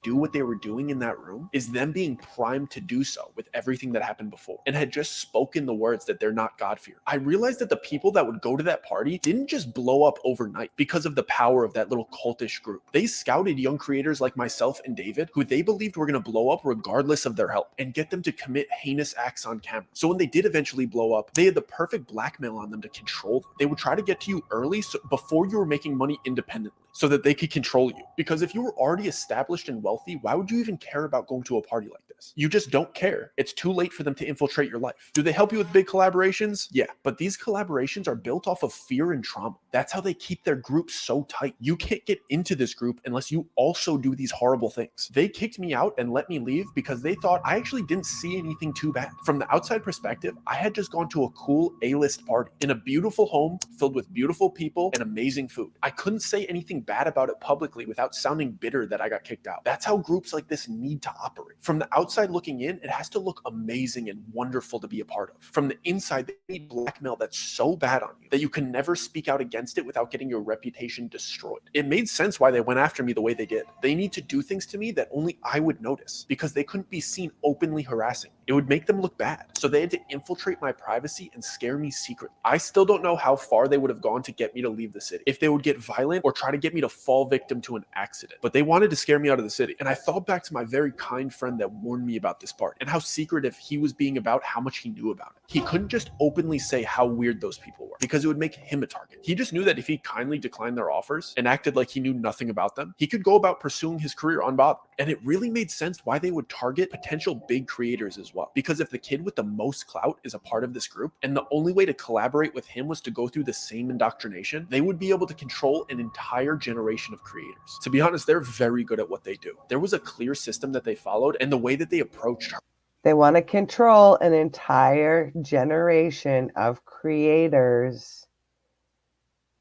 Do what they were doing in that room is them being primed to do so with everything that happened before and had just spoken the words that they're not God-fearing. I realized that the people that would go to that party didn't just blow up overnight because of the power of that little cultish group. They scouted young creators like myself and David, who they believed were going to blow up regardless of their help, and get them to commit heinous acts on camera. So when they did eventually blow up, they had the perfect blackmail on them to control them. They would try to get to you early, so before you were making money independently, so that they could control you. Because if you were already established and wealthy, why would you even care about going to a party like this? You just don't care. It's too late for them to infiltrate your life. Do they help you with big collaborations? Yeah, but these collaborations are built off of fear and trauma. That's how they keep their group so tight. You can't get into this group unless you also do these horrible things. They kicked me out and let me leave because they thought I actually didn't see anything too bad. From the outside perspective, I had just gone to a cool A-list party in a beautiful home filled with beautiful people and amazing food. I couldn't say anything bad about it publicly without sounding bitter that I got kicked out. That's how groups like this need to operate. From the outside looking in, it has to look amazing and wonderful to be a part of. From the inside, they need blackmail that's so bad on you that you can never speak out against against it without getting your reputation destroyed. It made sense why they went after me the way they did. They need to do things to me that only I would notice because they couldn't be seen openly harassing. It would make them look bad. So they had to infiltrate my privacy and scare me secretly. I still don't know how far they would have gone to get me to leave the city, if they would get violent or try to get me to fall victim to an accident. But they wanted to scare me out of the city. And I thought back to my very kind friend that warned me about this part and how secretive he was being about how much he knew about it. He couldn't just openly say how weird those people were because it would make him a target. He just knew that if he kindly declined their offers and acted like he knew nothing about them, he could go about pursuing his career unbothered. And it really made sense why they would target potential big creators as well. Because if the kid with the most clout is a part of this group, and the only way to collaborate with him was to go through the same indoctrination, they would be able to control an entire generation of creators. To be honest, they're very good at what they do. There was a clear system that they followed, and the way that they approached her. They want to control an entire generation of creators.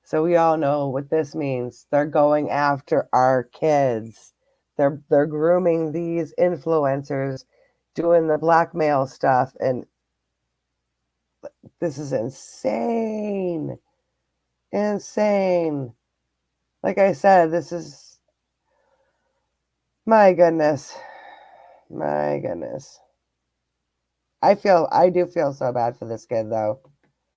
So we all know what this means. They're going after our kids. They're grooming these influencers, doing the blackmail stuff, and this is insane. Insane. Like I said, this is, my goodness. My goodness. I do feel so bad for this kid though.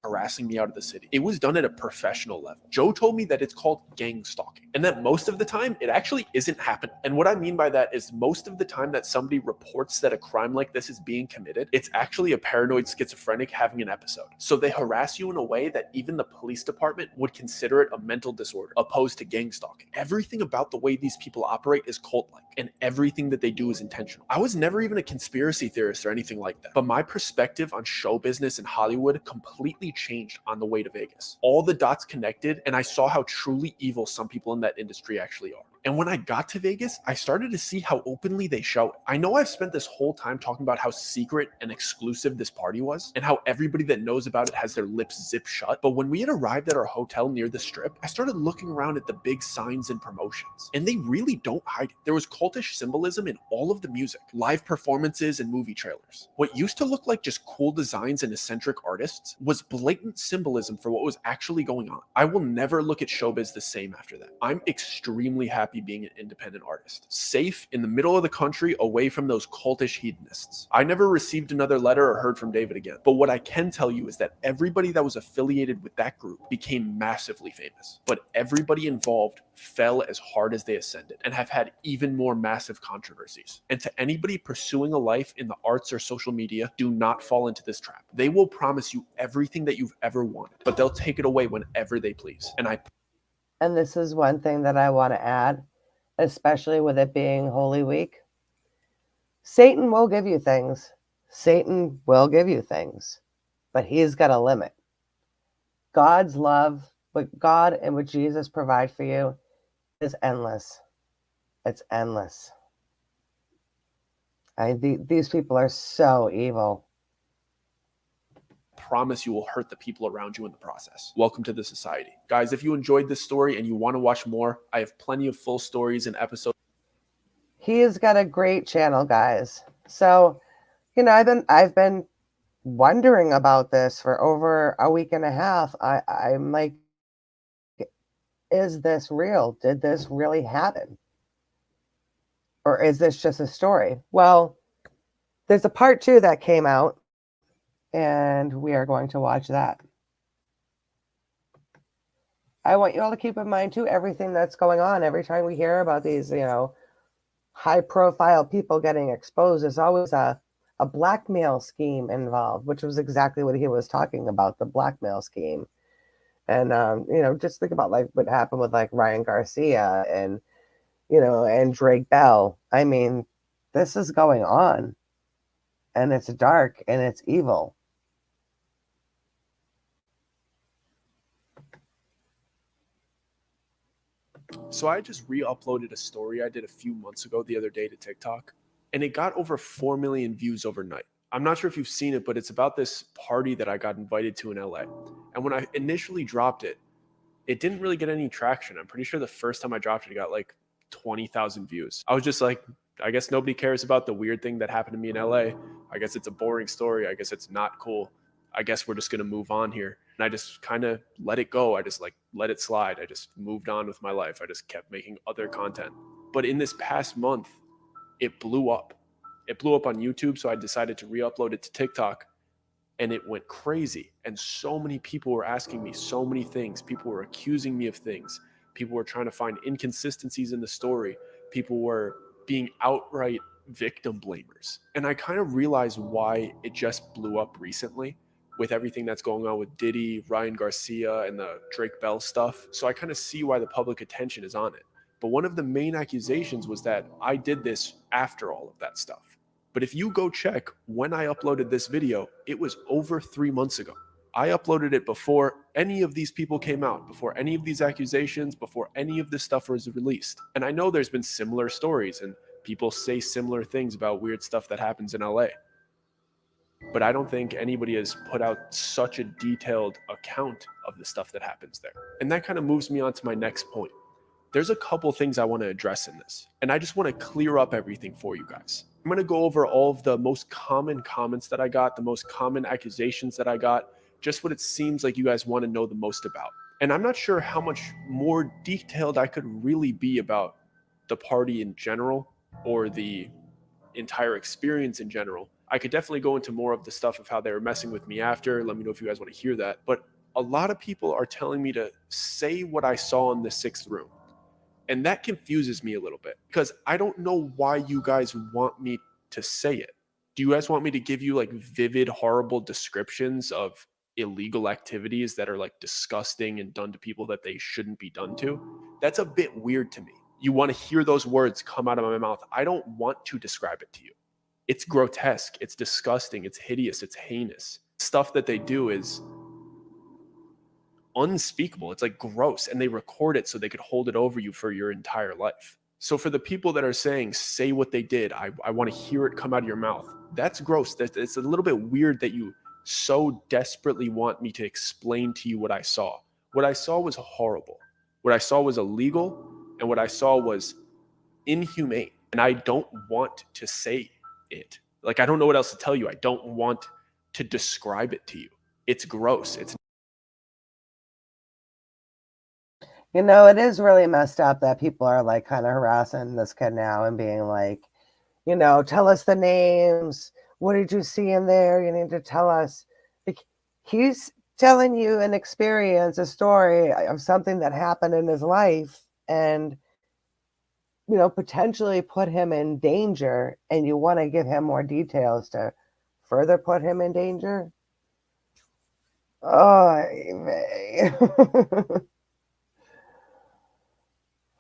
Harassing me out of the city. It was done at a professional level. Joe told me that it's called gang stalking and that most of the time it actually isn't happening. And what I mean by that is most of the time that somebody reports that a crime like this is being committed, it's actually a paranoid schizophrenic having an episode. So they harass you in a way that even the police department would consider it a mental disorder opposed to gang stalking. Everything about the way these people operate is cult-like and everything that they do is intentional. I was never even a conspiracy theorist or anything like that, but my perspective on show business and Hollywood completely changed on the way to Vegas. All the dots connected, and I saw how truly evil some people in that industry actually are. And when I got to Vegas, I started to see how openly they show it. I know I've spent this whole time talking about how secret and exclusive this party was, and how everybody that knows about it has their lips zipped shut. But when we had arrived at our hotel near the strip, I started looking around at the big signs and promotions, and they really don't hide it. There was cultish symbolism in all of the music, live performances, and movie trailers. What used to look like just cool designs and eccentric artists was blatant symbolism for what was actually going on. I will never look at showbiz the same after that. I'm extremely happy being an independent artist, safe in the middle of the country away from those cultish hedonists. I never received another letter or heard from David again, but what I can tell you is that everybody that was affiliated with that group became massively famous, but everybody involved fell as hard as they ascended and have had even more massive controversies. And to anybody pursuing a life in the arts or social media, do not fall into this trap. They will promise you everything that you've ever wanted, but they'll take it away whenever they please. And this is one thing that I want to add, especially with it being Holy Week. Satan will give you things. Satan will give you things, but he's got a limit. God's love, what God and what Jesus provide for you is endless. It's endless. These people are so evil. Promise you will hurt the people around you in the process. Welcome to the society. Guys, if you enjoyed this story and you want to watch more, I have plenty of full stories and episodes. He has got a great channel, guys. So, I've been wondering about this for over a week and a half. I'm like, is this real? Did this really happen? Or is this just a story? Well, there's a part 2 that came out, and we are going to watch that. I want you all to keep in mind, too, everything that's going on. Every time we hear about these, high-profile people getting exposed, there's always a blackmail scheme involved, which was exactly what he was talking about, the blackmail scheme. And, just think about, like, what happened with, like, Ryan Garcia and, and Drake Bell. I mean, this is going on, and it's dark, and it's evil. So I just re-uploaded a story I did a few months ago the other day to TikTok, and it got over 4 million views overnight. I'm not sure if you've seen it, but it's about this party that I got invited to in LA. And when I initially dropped it, it didn't really get any traction. I'm pretty sure the first time I dropped it, it got like 20,000 views. I was just like, I guess nobody cares about the weird thing that happened to me in LA. I guess it's a boring story. I guess it's not cool. I guess we're just going to move on here. And I just kind of let it go. I just like let it slide. I just moved on with my life. I just kept making other content. But in this past month, it blew up. It blew up on YouTube, so I decided to re-upload it to TikTok, and it went crazy. And so many people were asking me so many things. People were accusing me of things. People were trying to find inconsistencies in the story. People were being outright victim blamers. And I kind of realized why it just blew up recently with everything that's going on with Diddy, Ryan Garcia, and the Drake Bell stuff. So I kind of see why the public attention is on it. But one of the main accusations was that I did this after all of that stuff. But if you go check when I uploaded this video, it was over 3 months ago. I uploaded it before any of these people came out, before any of these accusations, before any of this stuff was released. And I know there's been similar stories and people say similar things about weird stuff that happens in LA. But I don't think anybody has put out such a detailed account of the stuff that happens there. And that kind of moves me on to my next point. There's a couple things I want to address in this, and I just want to clear up everything for you guys. I'm going to go over all of the most common comments that I got, the most common accusations that I got, just what it seems like you guys want to know the most about. And I'm not sure how much more detailed I could really be about the party in general or the entire experience in general. I could definitely go into more of the stuff of how they were messing with me after. Let me know if you guys want to hear that. But a lot of people are telling me to say what I saw in the 6th room. And that confuses me a little bit because I don't know why you guys want me to say it. Do you guys want me to give you like vivid, horrible descriptions of illegal activities that are like disgusting and done to people that they shouldn't be done to? That's a bit weird to me. You want to hear those words come out of my mouth. I don't want to describe it to you. It's grotesque. It's disgusting. It's hideous. It's heinous. Stuff that they do is unspeakable. It's like gross, and they record it so they could hold it over you for your entire life. So for the people that are saying say what they did, I want to hear it come out of your mouth, that's gross. It's a little bit weird that you so desperately want me to explain to you what I saw. What I saw was horrible. What I saw was illegal, and what I saw was inhumane, and I don't want to say it. Like, I don't know what else to tell you. I don't want to describe it to you. It's gross. It's You know, it is really messed up that people are like kind of harassing this kid now and being like, you know, tell us the names. What did you see in there? You need to tell us. Like, he's telling you an experience, a story of something that happened in his life and, you know, potentially put him in danger. And you want to give him more details to further put him in danger? Oh,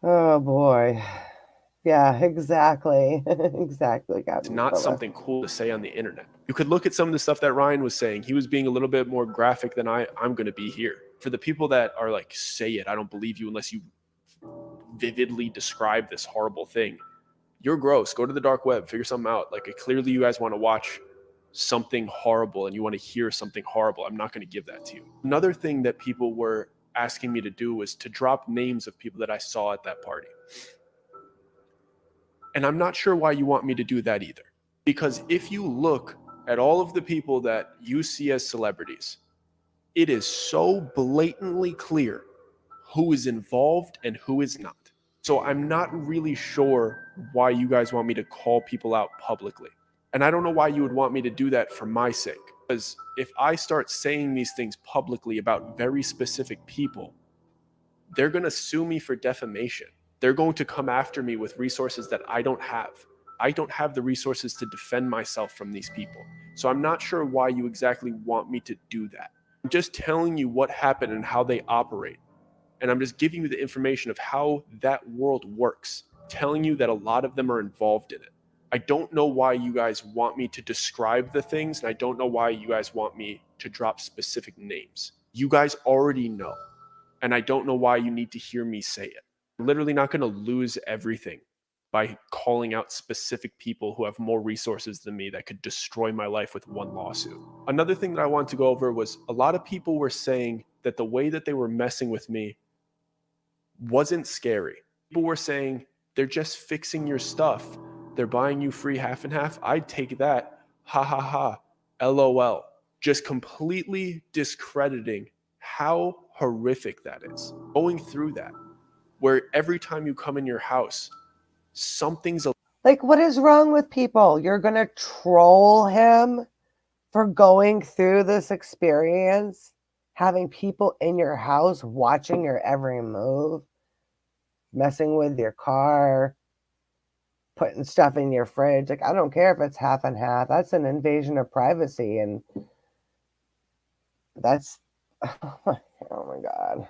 oh boy. Yeah, exactly. Exactly. Got me not full of. something cool to say on the internet. You could look at some of the stuff that Ryan was saying. He was being a little bit more graphic than I'm going to be here. For the people that are like, say it, I don't believe you unless you vividly describe this horrible thing. You're gross. Go to the dark web, figure something out. Like, clearly you guys want to watch something horrible and you want to hear something horrible. I'm not going to give that to you. Another thing that people were asking me to do was to drop names of people that I saw at that party. And I'm not sure why you want me to do that either. Because if you look at all of the people that you see as celebrities, it is so blatantly clear who is involved and who is not. So I'm not really sure why you guys want me to call people out publicly. And I don't know why you would want me to do that for my sake. Because if I start saying these things publicly about very specific people, they're going to sue me for defamation. They're going to come after me with resources that I don't have. I don't have the resources to defend myself from these people. So I'm not sure why you exactly want me to do that. I'm just telling you what happened and how they operate. And I'm just giving you the information of how that world works, telling you that a lot of them are involved in it. I don't know why you guys want me to describe the things, and I don't know why you guys want me to drop specific names. You guys already know, and I don't know why you need to hear me say it. I'm literally not going to lose everything by calling out specific people who have more resources than me that could destroy my life with one lawsuit. Another thing that I wanted to go over was a lot of people were saying that the way that they were messing with me wasn't scary. People were saying they're just fixing your stuff. They're buying you free half and half. I'd take that. Ha ha ha. LOL. Just completely discrediting how horrific that is. Going through that, where every time you come in your house, something's Like, what is wrong with people? You're going to troll him for going through this experience, having people in your house watching your every move, messing with your car, putting stuff in your fridge. Like, I don't care if it's half and half. That's an invasion of privacy. And that's, oh my God.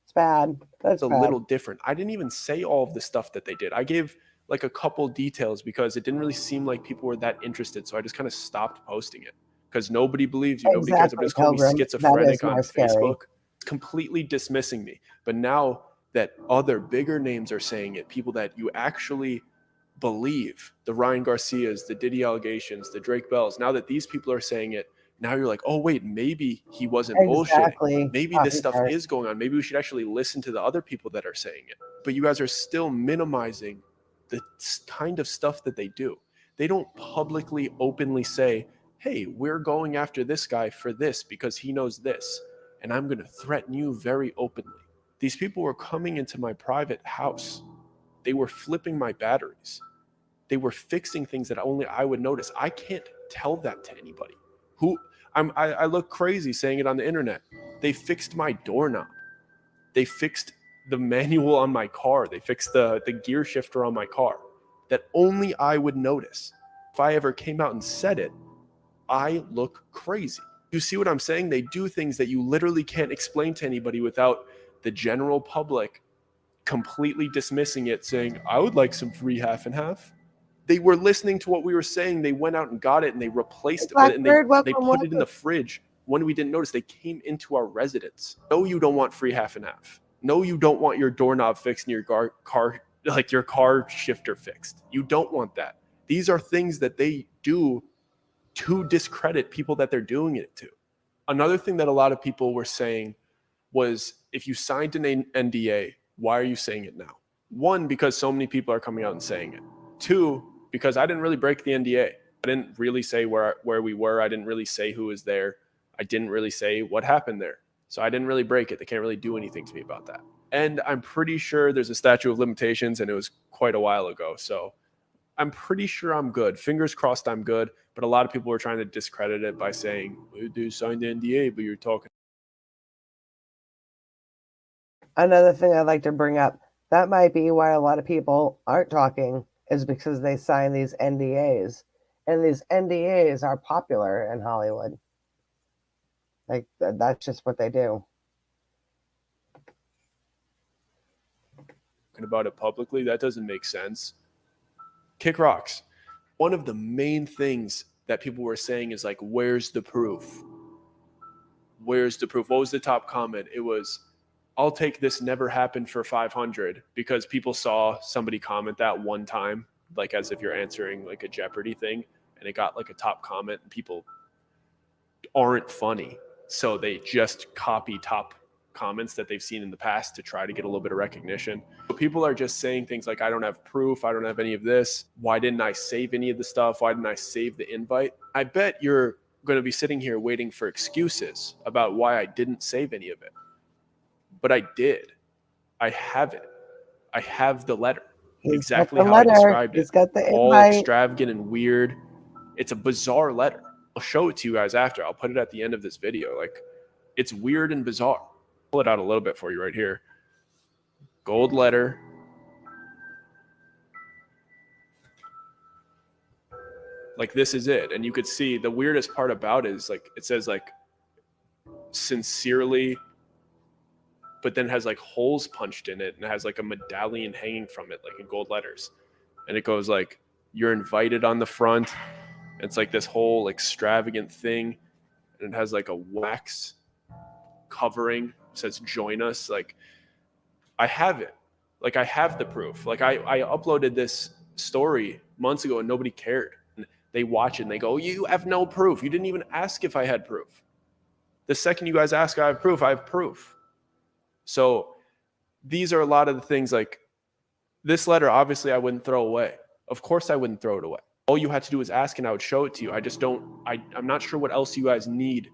It's bad. That's a bad. little different. I didn't even say all of the stuff that they did. I gave like a couple details because it didn't really seem like people were that interested. So I just kind of stopped posting it because nobody believes you. Nobody cares. Exactly, Everybody just called me Pilgrim. That is schizophrenic on more scary. Facebook, completely dismissing me. But now that other bigger names are saying it, people that you actually believe, the Ryan Garcias, the Diddy allegations, the Drake Bells, now that these people are saying it, now you're like, oh wait, maybe he wasn't Exactly. bullshitting. Maybe this stuff is going on. Maybe we should actually listen to the other people that are saying it. But you guys are still minimizing the kind of stuff that they do. They don't publicly, openly say, hey, we're going after this guy for this because he knows this, and I'm going to threaten you very openly. These people were coming into my private house. They were flipping my batteries. They were fixing things that only I would notice. I can't tell that to anybody. I look crazy saying it on the internet. They fixed my doorknob. They fixed the manual on my car. They fixed the gear shifter on my car that only I would notice. If I ever came out and said it, I look crazy. You see what I'm saying? They do things that you literally can't explain to anybody without the general public completely dismissing it, saying, I would like some free half and half. They were listening to what we were saying. They went out and got it and they replaced it. And they put it in the fridge when we didn't notice. They came into our residence. No, you don't want free half and half. No, you don't want your doorknob fixed and your car, like your car shifter fixed. You don't want that. These are things that they do to discredit people that they're doing it to. Another thing that a lot of people were saying was, if you signed an NDA, why are you saying it now? One, because so many people are coming out and saying it. Two, because I didn't really break the NDA. I didn't really say where we were. I didn't really say who was there. I didn't really say what happened there. So I didn't really break it. They can't really do anything to me about that. And I'm pretty sure there's a statute of limitations, and it was quite a while ago. So I'm pretty sure I'm good. Fingers crossed I'm good. But a lot of people were trying to discredit it by saying, you signed the NDA, but you're talking. Another thing I'd like to bring up, that might be why a lot of people aren't talking, is because they sign these NDAs. And these NDAs are popular in Hollywood. Like, that's just what they do. About it publicly, that doesn't make sense. Kick rocks. One of the main things that people were saying is like, where's the proof? Where's the proof? What was the top comment? It was, I'll take this never happened for 500, because people saw somebody comment that one time, like as if you're answering like a Jeopardy thing, and it got like a top comment, and people aren't funny. So they just copy top comments that they've seen in the past to try to get a little bit of recognition. But people are just saying things like, I don't have proof. I don't have any of this. Why didn't I save any of the stuff? Why didn't I save the invite? I bet you're going to be sitting here waiting for excuses about why I didn't save any of it. But I did. I have it. I have the letter. Exactly how I described it. He's got the all invite. Extravagant and weird. It's a bizarre letter. I'll show it to you guys after. I'll put it at the end of this video. Like, it's weird and bizarre. I'll pull it out a little bit for you right here. Gold letter. Like, this is it. And you could see the weirdest part about it is like, it says like sincerely, but then has like holes punched in it and it has like a medallion hanging from it, like in gold letters. And it goes like, you're invited on the front. It's like this whole extravagant thing. And it has like a wax covering. It says join us. Like, I have it. Like, I have the proof. Like, I uploaded this story months ago and nobody cared. And they watch it and they go, you have no proof. You didn't even ask if I had proof. The second you guys ask, I have proof. I have proof. So these are a lot of the things. Like, this letter, obviously I wouldn't throw away. Of course I wouldn't throw it away. All you had to do was ask and I would show it to you. I'm not sure what else you guys need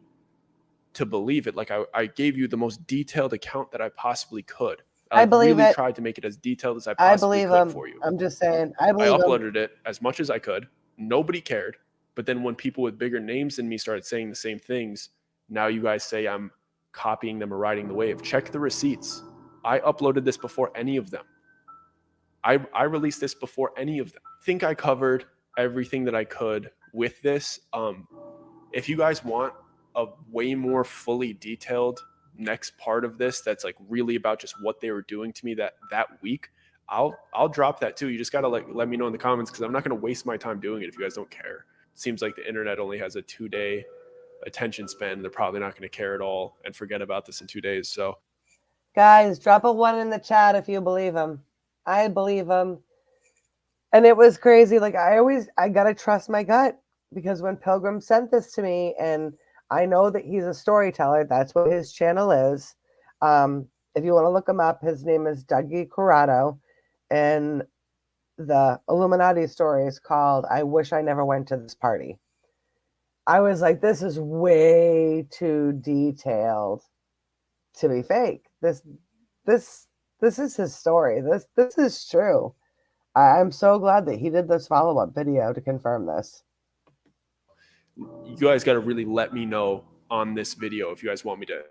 to believe it. Like I gave you the most detailed account that I possibly could. I believe really it. tried to make it as detailed as I I possibly believe could him. for you. I'm just saying, I I believe him. uploaded it as much as I could. Nobody cared. But then when people with bigger names than me started saying the same things, now you guys say I'm copying them or riding the wave. Check the receipts. I uploaded this before any of them. I released this before any of them. I think I covered everything that I could with this. If you guys want a way more fully detailed next part of this that's like really about just what they were doing to me that week, I'll drop that too. You just gotta let me know in the comments, because I'm not gonna waste my time doing it if you guys don't care. It seems like the internet only has a 2-day attention span. They're probably not gonna care at all and forget about this in 2 days. So Guys, drop a 1 in the chat if you believe him. I believe him. And it was crazy. Like I gotta trust my gut, because when Pilgrim sent this to me, and I know that he's a storyteller, that's what his channel is. If you want to look him up, his name is Dougie Corrado, and the Illuminati story is called "I Wish I Never Went to This Party." I was like, this is way too detailed to be fake. This is his story. This is true. I'm so glad that he did this follow-up video to confirm this. you guys got to really let me know on this video if you guys want me to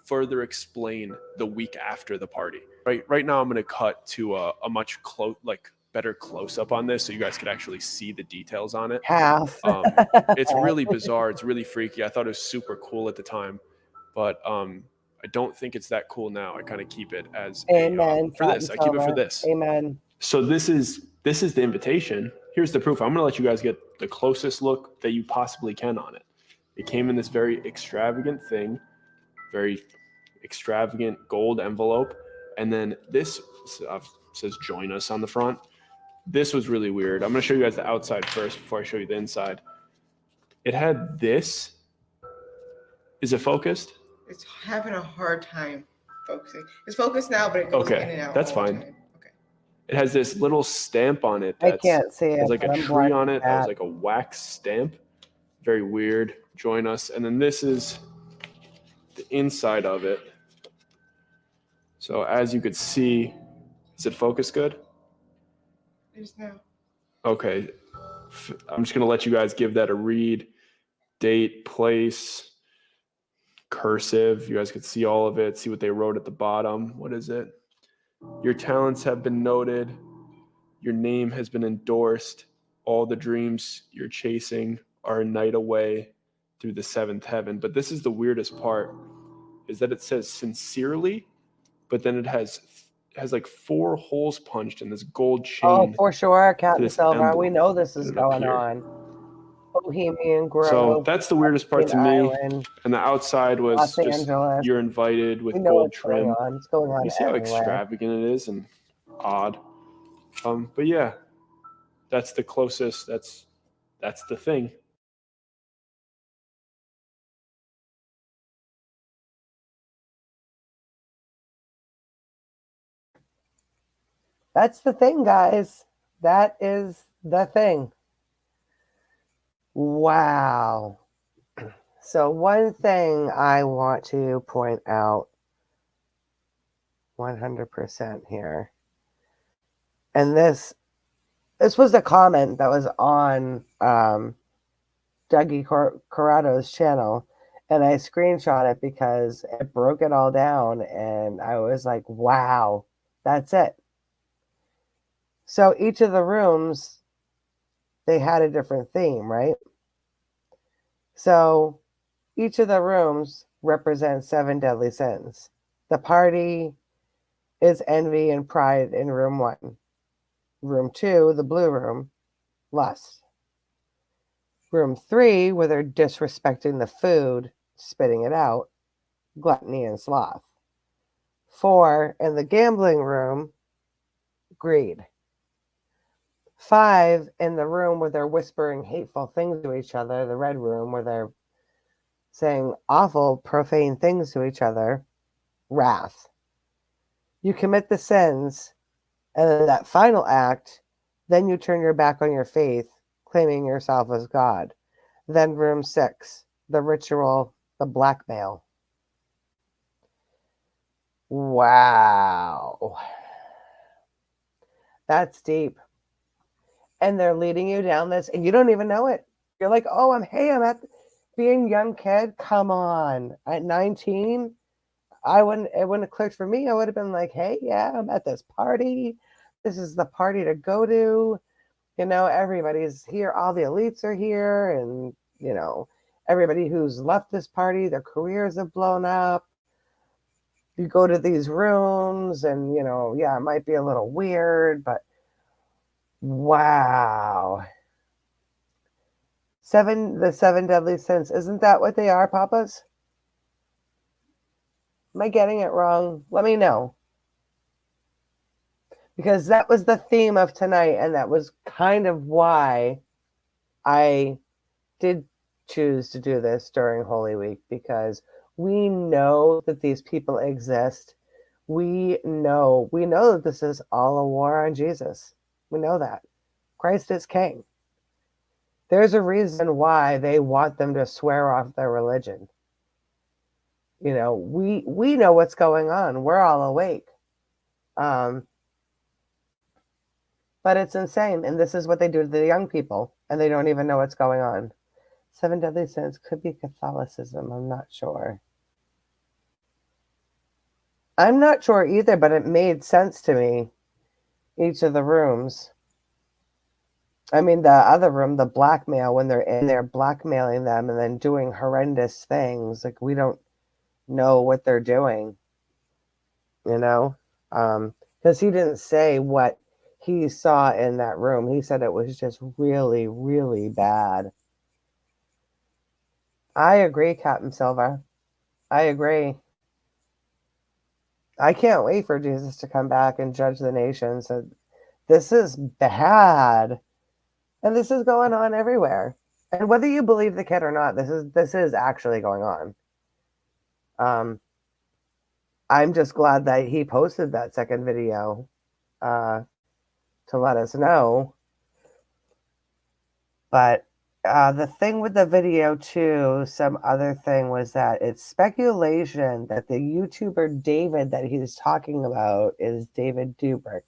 further explain the week after the party. Right now I'm going to cut to a much better close-up on this, so you guys could actually see the details on it. Half. It's really bizarre. It's really freaky. I thought it was super cool at the time, but I don't think it's that cool now. I kind of keep it as Amen. for this. I keep it for this. Amen. So this is the invitation. Here's the proof. I'm going to let you guys get the closest look that you possibly can on it. It came in this very extravagant thing, very extravagant gold envelope. And then this says join us on the front. This was really weird. I'm going to show you guys the outside first before I show you the inside. It had this. Is it focused? It's having a hard time focusing. It's focused now, but it goes in and out. That's fine. Okay. It has this little stamp on it. I can't see it. There's like a tree on it. That was like a wax stamp. Very weird. Join us. And then this is the inside of it. So as you could see, is it focused good? It is now. Okay. I'm just going to let you guys give that a read. Date, place, cursive. You guys could see all of it. See what they wrote at the bottom. What is it? Your talents have been noted. Your name has been endorsed. All the dreams you're chasing are a night away through the seventh heaven. But this is the weirdest part, is that it says sincerely, but then it has like 4 holes punched in this gold chain. Oh, for sure, Captain Silver. We know this is going on. Bohemian Grove. So that's the weirdest part to me. And the outside was Los just Angeles. You're invited with gold trim. It's going on. You see how extravagant it is and odd. But yeah, that's the closest. That's the thing. That's the thing, guys. That is the thing. Wow. So one thing I want to point out 100% here, and this was the comment that was on Dougie Corrado's channel, and I screenshot it because it broke it all down, and I was like, wow, that's it. So each of the rooms, they had a different theme, right? So each of the rooms represents 7 deadly sins. The party is envy and pride in room 1. Room 2, the blue room, lust. Room 3, where they're disrespecting the food, spitting it out, gluttony and sloth. 4, in the gambling room, greed. 5, in the room where they're whispering hateful things to each other, the red room where they're saying awful, profane things to each other, wrath. You commit the sins, and then that final act, then you turn your back on your faith, claiming yourself as God. Then room 6, the ritual, the blackmail. Wow. That's deep. And they're leading you down this, and you don't even know it. You're like, oh, I'm at being young kid. Come on. At 19, it wouldn't have clicked for me. I would have been like, hey, yeah, I'm at this party. This is the party to go to. Everybody's here. All the elites are here. And, everybody who's left this party, their careers have blown up. You go to these rooms and, yeah, it might be a little weird, but wow. The seven deadly sins. Isn't that what they are, Papas? Am I getting it wrong? Let me know. Because that was the theme of tonight, and that was kind of why I did choose to do this during Holy Week, because we know that these people exist. We know that this is all a war on Jesus. We know that. Christ is king. There's a reason why they want them to swear off their religion. We know what's going on. We're all awake. But it's insane. And this is what they do to the young people, and they don't even know what's going on. Seven deadly sins could be Catholicism. I'm not sure. I'm not sure either, but it made sense to me. Each of the rooms. I mean, the other room, the blackmail, when they're in there blackmailing them and then doing horrendous things. Like, we don't know what they're doing, because he didn't say what he saw in that room. He said it was just really, really bad. I agree, Captain Silva. I agree. I can't wait for Jesus to come back and judge the nations. So this is bad. And this is going on everywhere. And whether you believe the kid or not, this is actually going on. I'm just glad that he posted that second video to let us know. But the thing with the video too, some other thing was that it's speculation that the YouTuber David that he's talking about is David Dobrik.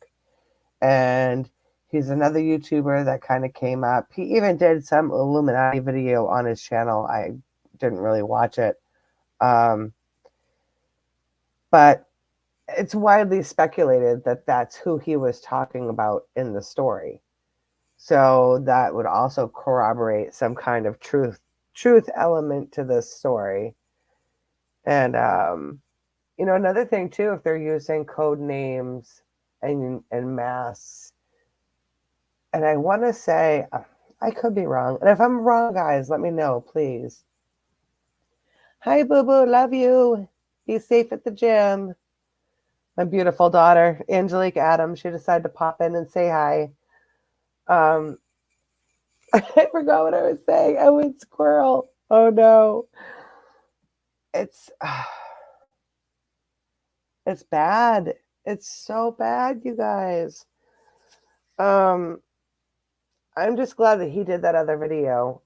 And he's another YouTuber that kind of came up. He even did some Illuminati video on his channel. I didn't really watch it. But it's widely speculated that that's who he was talking about in the story. So that would also corroborate some kind of truth element to this story. And another thing too, if they're using code names and masks, and I want to say, I could be wrong. And if I'm wrong, guys, let me know, please. Hi, Boo Boo. Love you. Be safe at the gym. My beautiful daughter, Angelique Adams, she decided to pop in and say hi. I forgot what I was saying. I went squirrel. Oh, no. It's bad. It's so bad, you guys. I'm just glad that he did that other video,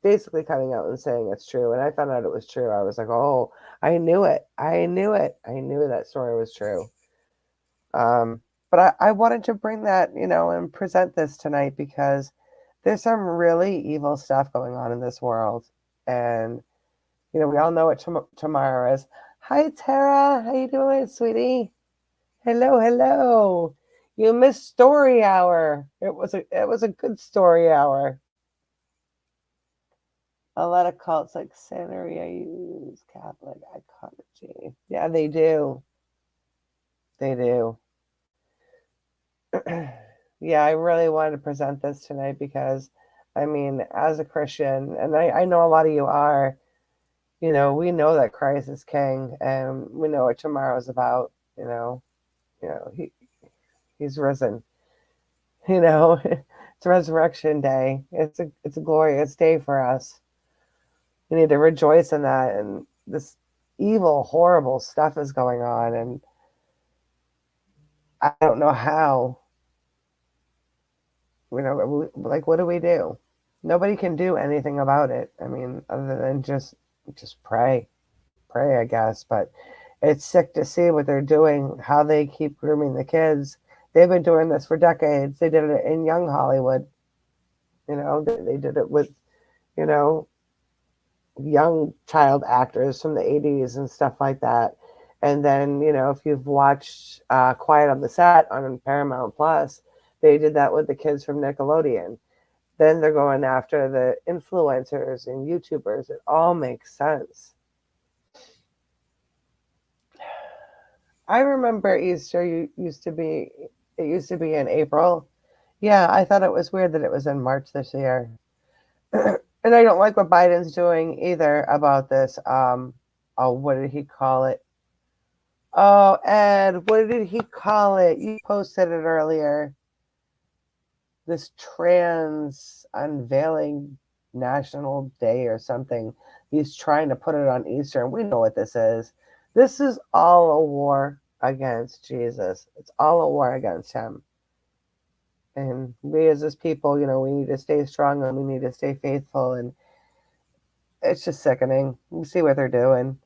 basically coming out and saying it's true. And I found out it was true. I was like, oh, I knew it. I knew that story was true. But I wanted to bring that, and present this tonight because there's some really evil stuff going on in this world. And, we all know what tomorrow is. Hi, Tara. How you doing, sweetie? Hello. You missed story hour. It was a good story hour. A lot of cults like Santeria use Catholic iconology. Yeah, they do. They do. Yeah, I really wanted to present this tonight because, as a Christian, and I know a lot of you are, we know that Christ is king, and we know what tomorrow's about. He's risen. It's Resurrection Day. It's a glorious day for us. We need to rejoice in that. And this evil, horrible stuff is going on, and I don't know how. What do we do? Nobody can do anything about it. Other than just pray, I guess. But It's sick to see what they're doing, how they keep grooming the kids. They've been doing this for decades. They did it in young Hollywood. They did it with, you know, young child actors from the 80s and stuff like that. And then, if you've watched Quiet on the Set on Paramount Plus, they did that with the kids from Nickelodeon. Then they're going after the influencers and YouTubers. It all makes sense. I remember Easter used to be in April. Yeah, I thought it was weird that it was in March this year. And I don't like what Biden's doing either about this. Oh, what did he call it? Oh, Ed, what did he call it? You posted it earlier. This trans unveiling national day or something. He's trying to put it on Easter, and we know what this is. This is all a war against Jesus. It's all a war against him. And we as his people, we need to stay strong and we need to stay faithful. And it's just sickening. We see what they're doing.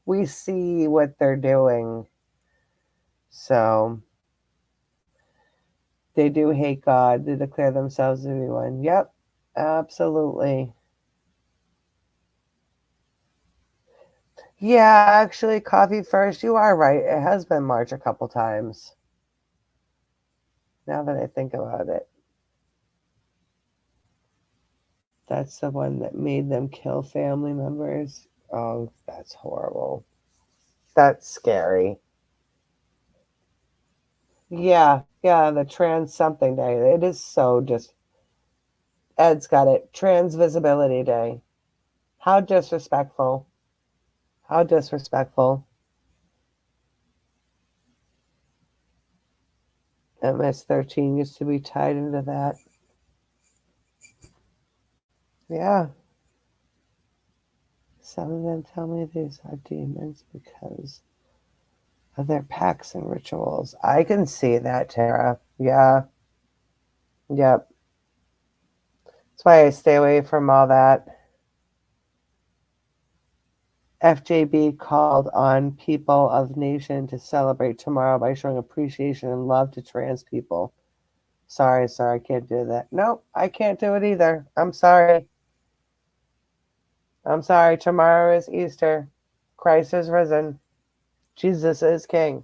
So they do hate God. They declare themselves to be one. Yep, absolutely. Yeah, actually, coffee first. You are right. It has been March a couple times. Now that I think about it. That's the one that made them kill family members. Oh, that's horrible. That's scary. Yeah, the trans something day. It is so just. Ed's got it. Trans visibility day. How disrespectful. How disrespectful. MS-13 used to be tied into that. Yeah. Some of them tell me these are demons because of their pacts and rituals. I can see that, Tara. Yeah. Yep. That's why I stay away from all that. FJB called on people of nation to celebrate tomorrow by showing appreciation and love to trans people. Sorry, I can't do that. Nope, I can't do it either. I'm sorry. Tomorrow is Easter. Christ is risen. Jesus is King.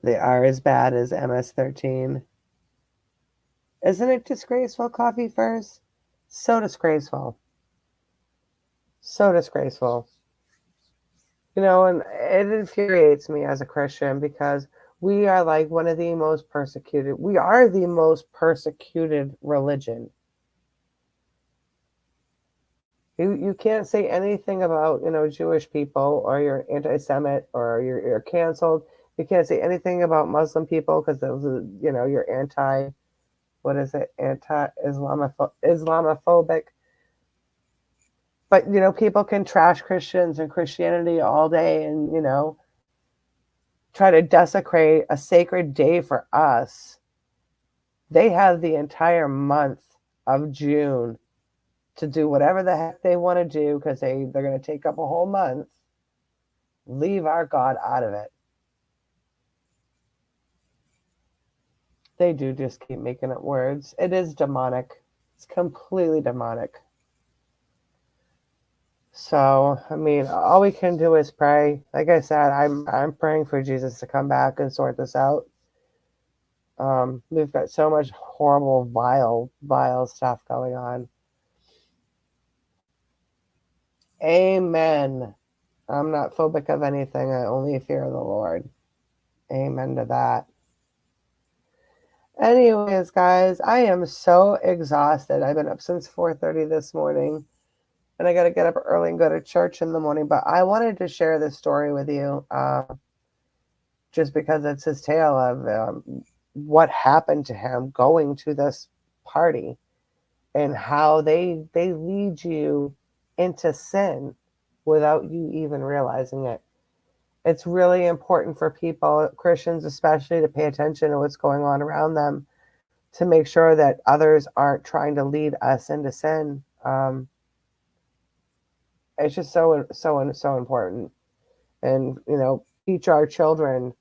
They are as bad as MS-13. Isn't it disgraceful, coffee first? So disgraceful. So disgraceful. And it infuriates me as a Christian because we are like one of the most persecuted. We are the most persecuted religion. You can't say anything about, Jewish people or you're anti-Semite or you're canceled. You can't say anything about Muslim people because those are, you're Islamophobic. But, people can trash Christians and Christianity all day and, try to desecrate a sacred day for us. They have the entire month of June to do whatever the heck they want to do because they're going to take up a whole month. Leave our God out of it. They do just keep making up words. It is demonic. It's completely demonic. So, I mean, all we can do is pray. Like I said, I'm praying for Jesus to come back and sort this out. We've got so much horrible, vile stuff going on. Amen. I'm not phobic of anything. I only fear the Lord. Amen to that. Anyways, guys, I am so exhausted. I've been up since 4:30 this morning. And I got to get up early and go to church in the morning. But I wanted to share this story with you just because it's his tale of what happened to him going to this party and how they lead you into sin without you even realizing it. It's really important for people, Christians especially, to pay attention to what's going on around them to make sure that others aren't trying to lead us into sin. It's just so important. And, teach our children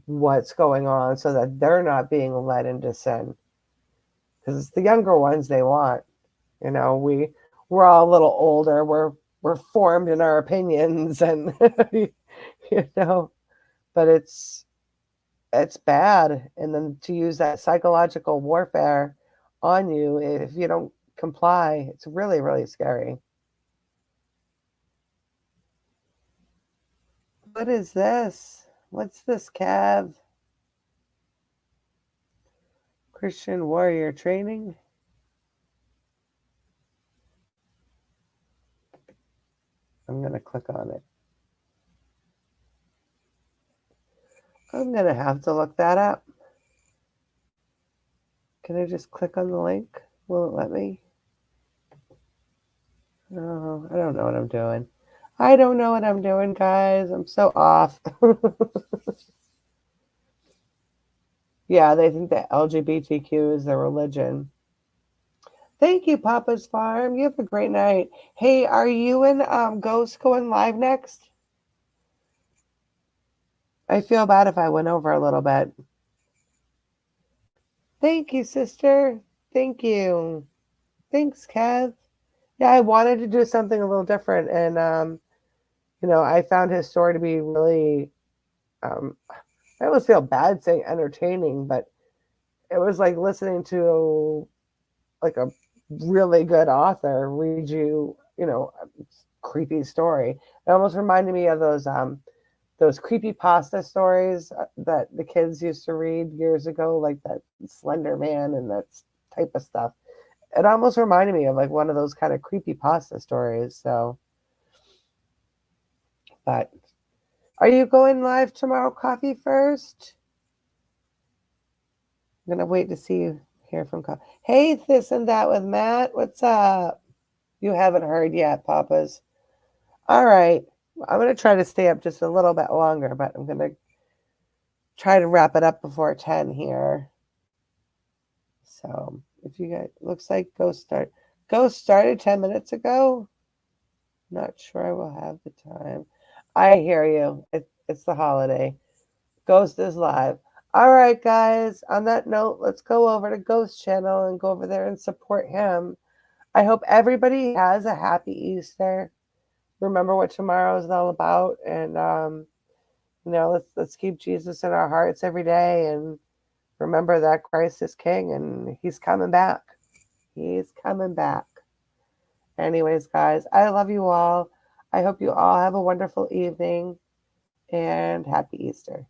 what's going on so that they're not being led into sin. Because it's the younger ones they want. We're all a little older. We're formed in our opinions, and but it's bad. And then to use that psychological warfare on you if you don't comply, it's really, really scary. What is this? What's this, Cav? Christian warrior training? I'm going to click on it. I'm going to have to look that up. Can I just click on the link? Will it let me? No, I don't know what I'm doing. I don't know what I'm doing, guys. I'm so off. Yeah, they think that LGBTQ is their religion. Thank you, Papa's Farm. You have a great night. Hey, are you and Ghost going live next? I feel bad if I went over a little bit. Thank you, sister. Thank you. Thanks, Kev. Yeah, I wanted to do something a little different, and I found his story to be really. I almost feel bad saying entertaining, but it was like listening to like a really good author read you, a creepy story. It almost reminded me of those creepypasta stories that the kids used to read years ago, like that Slender Man and that type of stuff. It almost reminded me of like one of those kind of creepypasta stories. So, but are you going live tomorrow, Coffee First? I'm gonna wait to see you hear from Coffee. Hey, this and that with Matt. What's up? You haven't heard yet, Papas. All right. I'm gonna try to stay up just a little bit longer, but I'm gonna try to wrap it up before 10 here. So if you guys, looks like Ghost started 10 minutes ago. Not sure I will have the time. I hear you. It's the holiday. Ghost is live. All right, guys. On that note, let's go over to Ghost channel and go over there and support him. I hope everybody has a happy Easter. Remember what tomorrow is all about, and let's keep Jesus in our hearts every day, and remember that Christ is King, and He's coming back. He's coming back. Anyways, guys, I love you all. I hope you all have a wonderful evening, and happy Easter.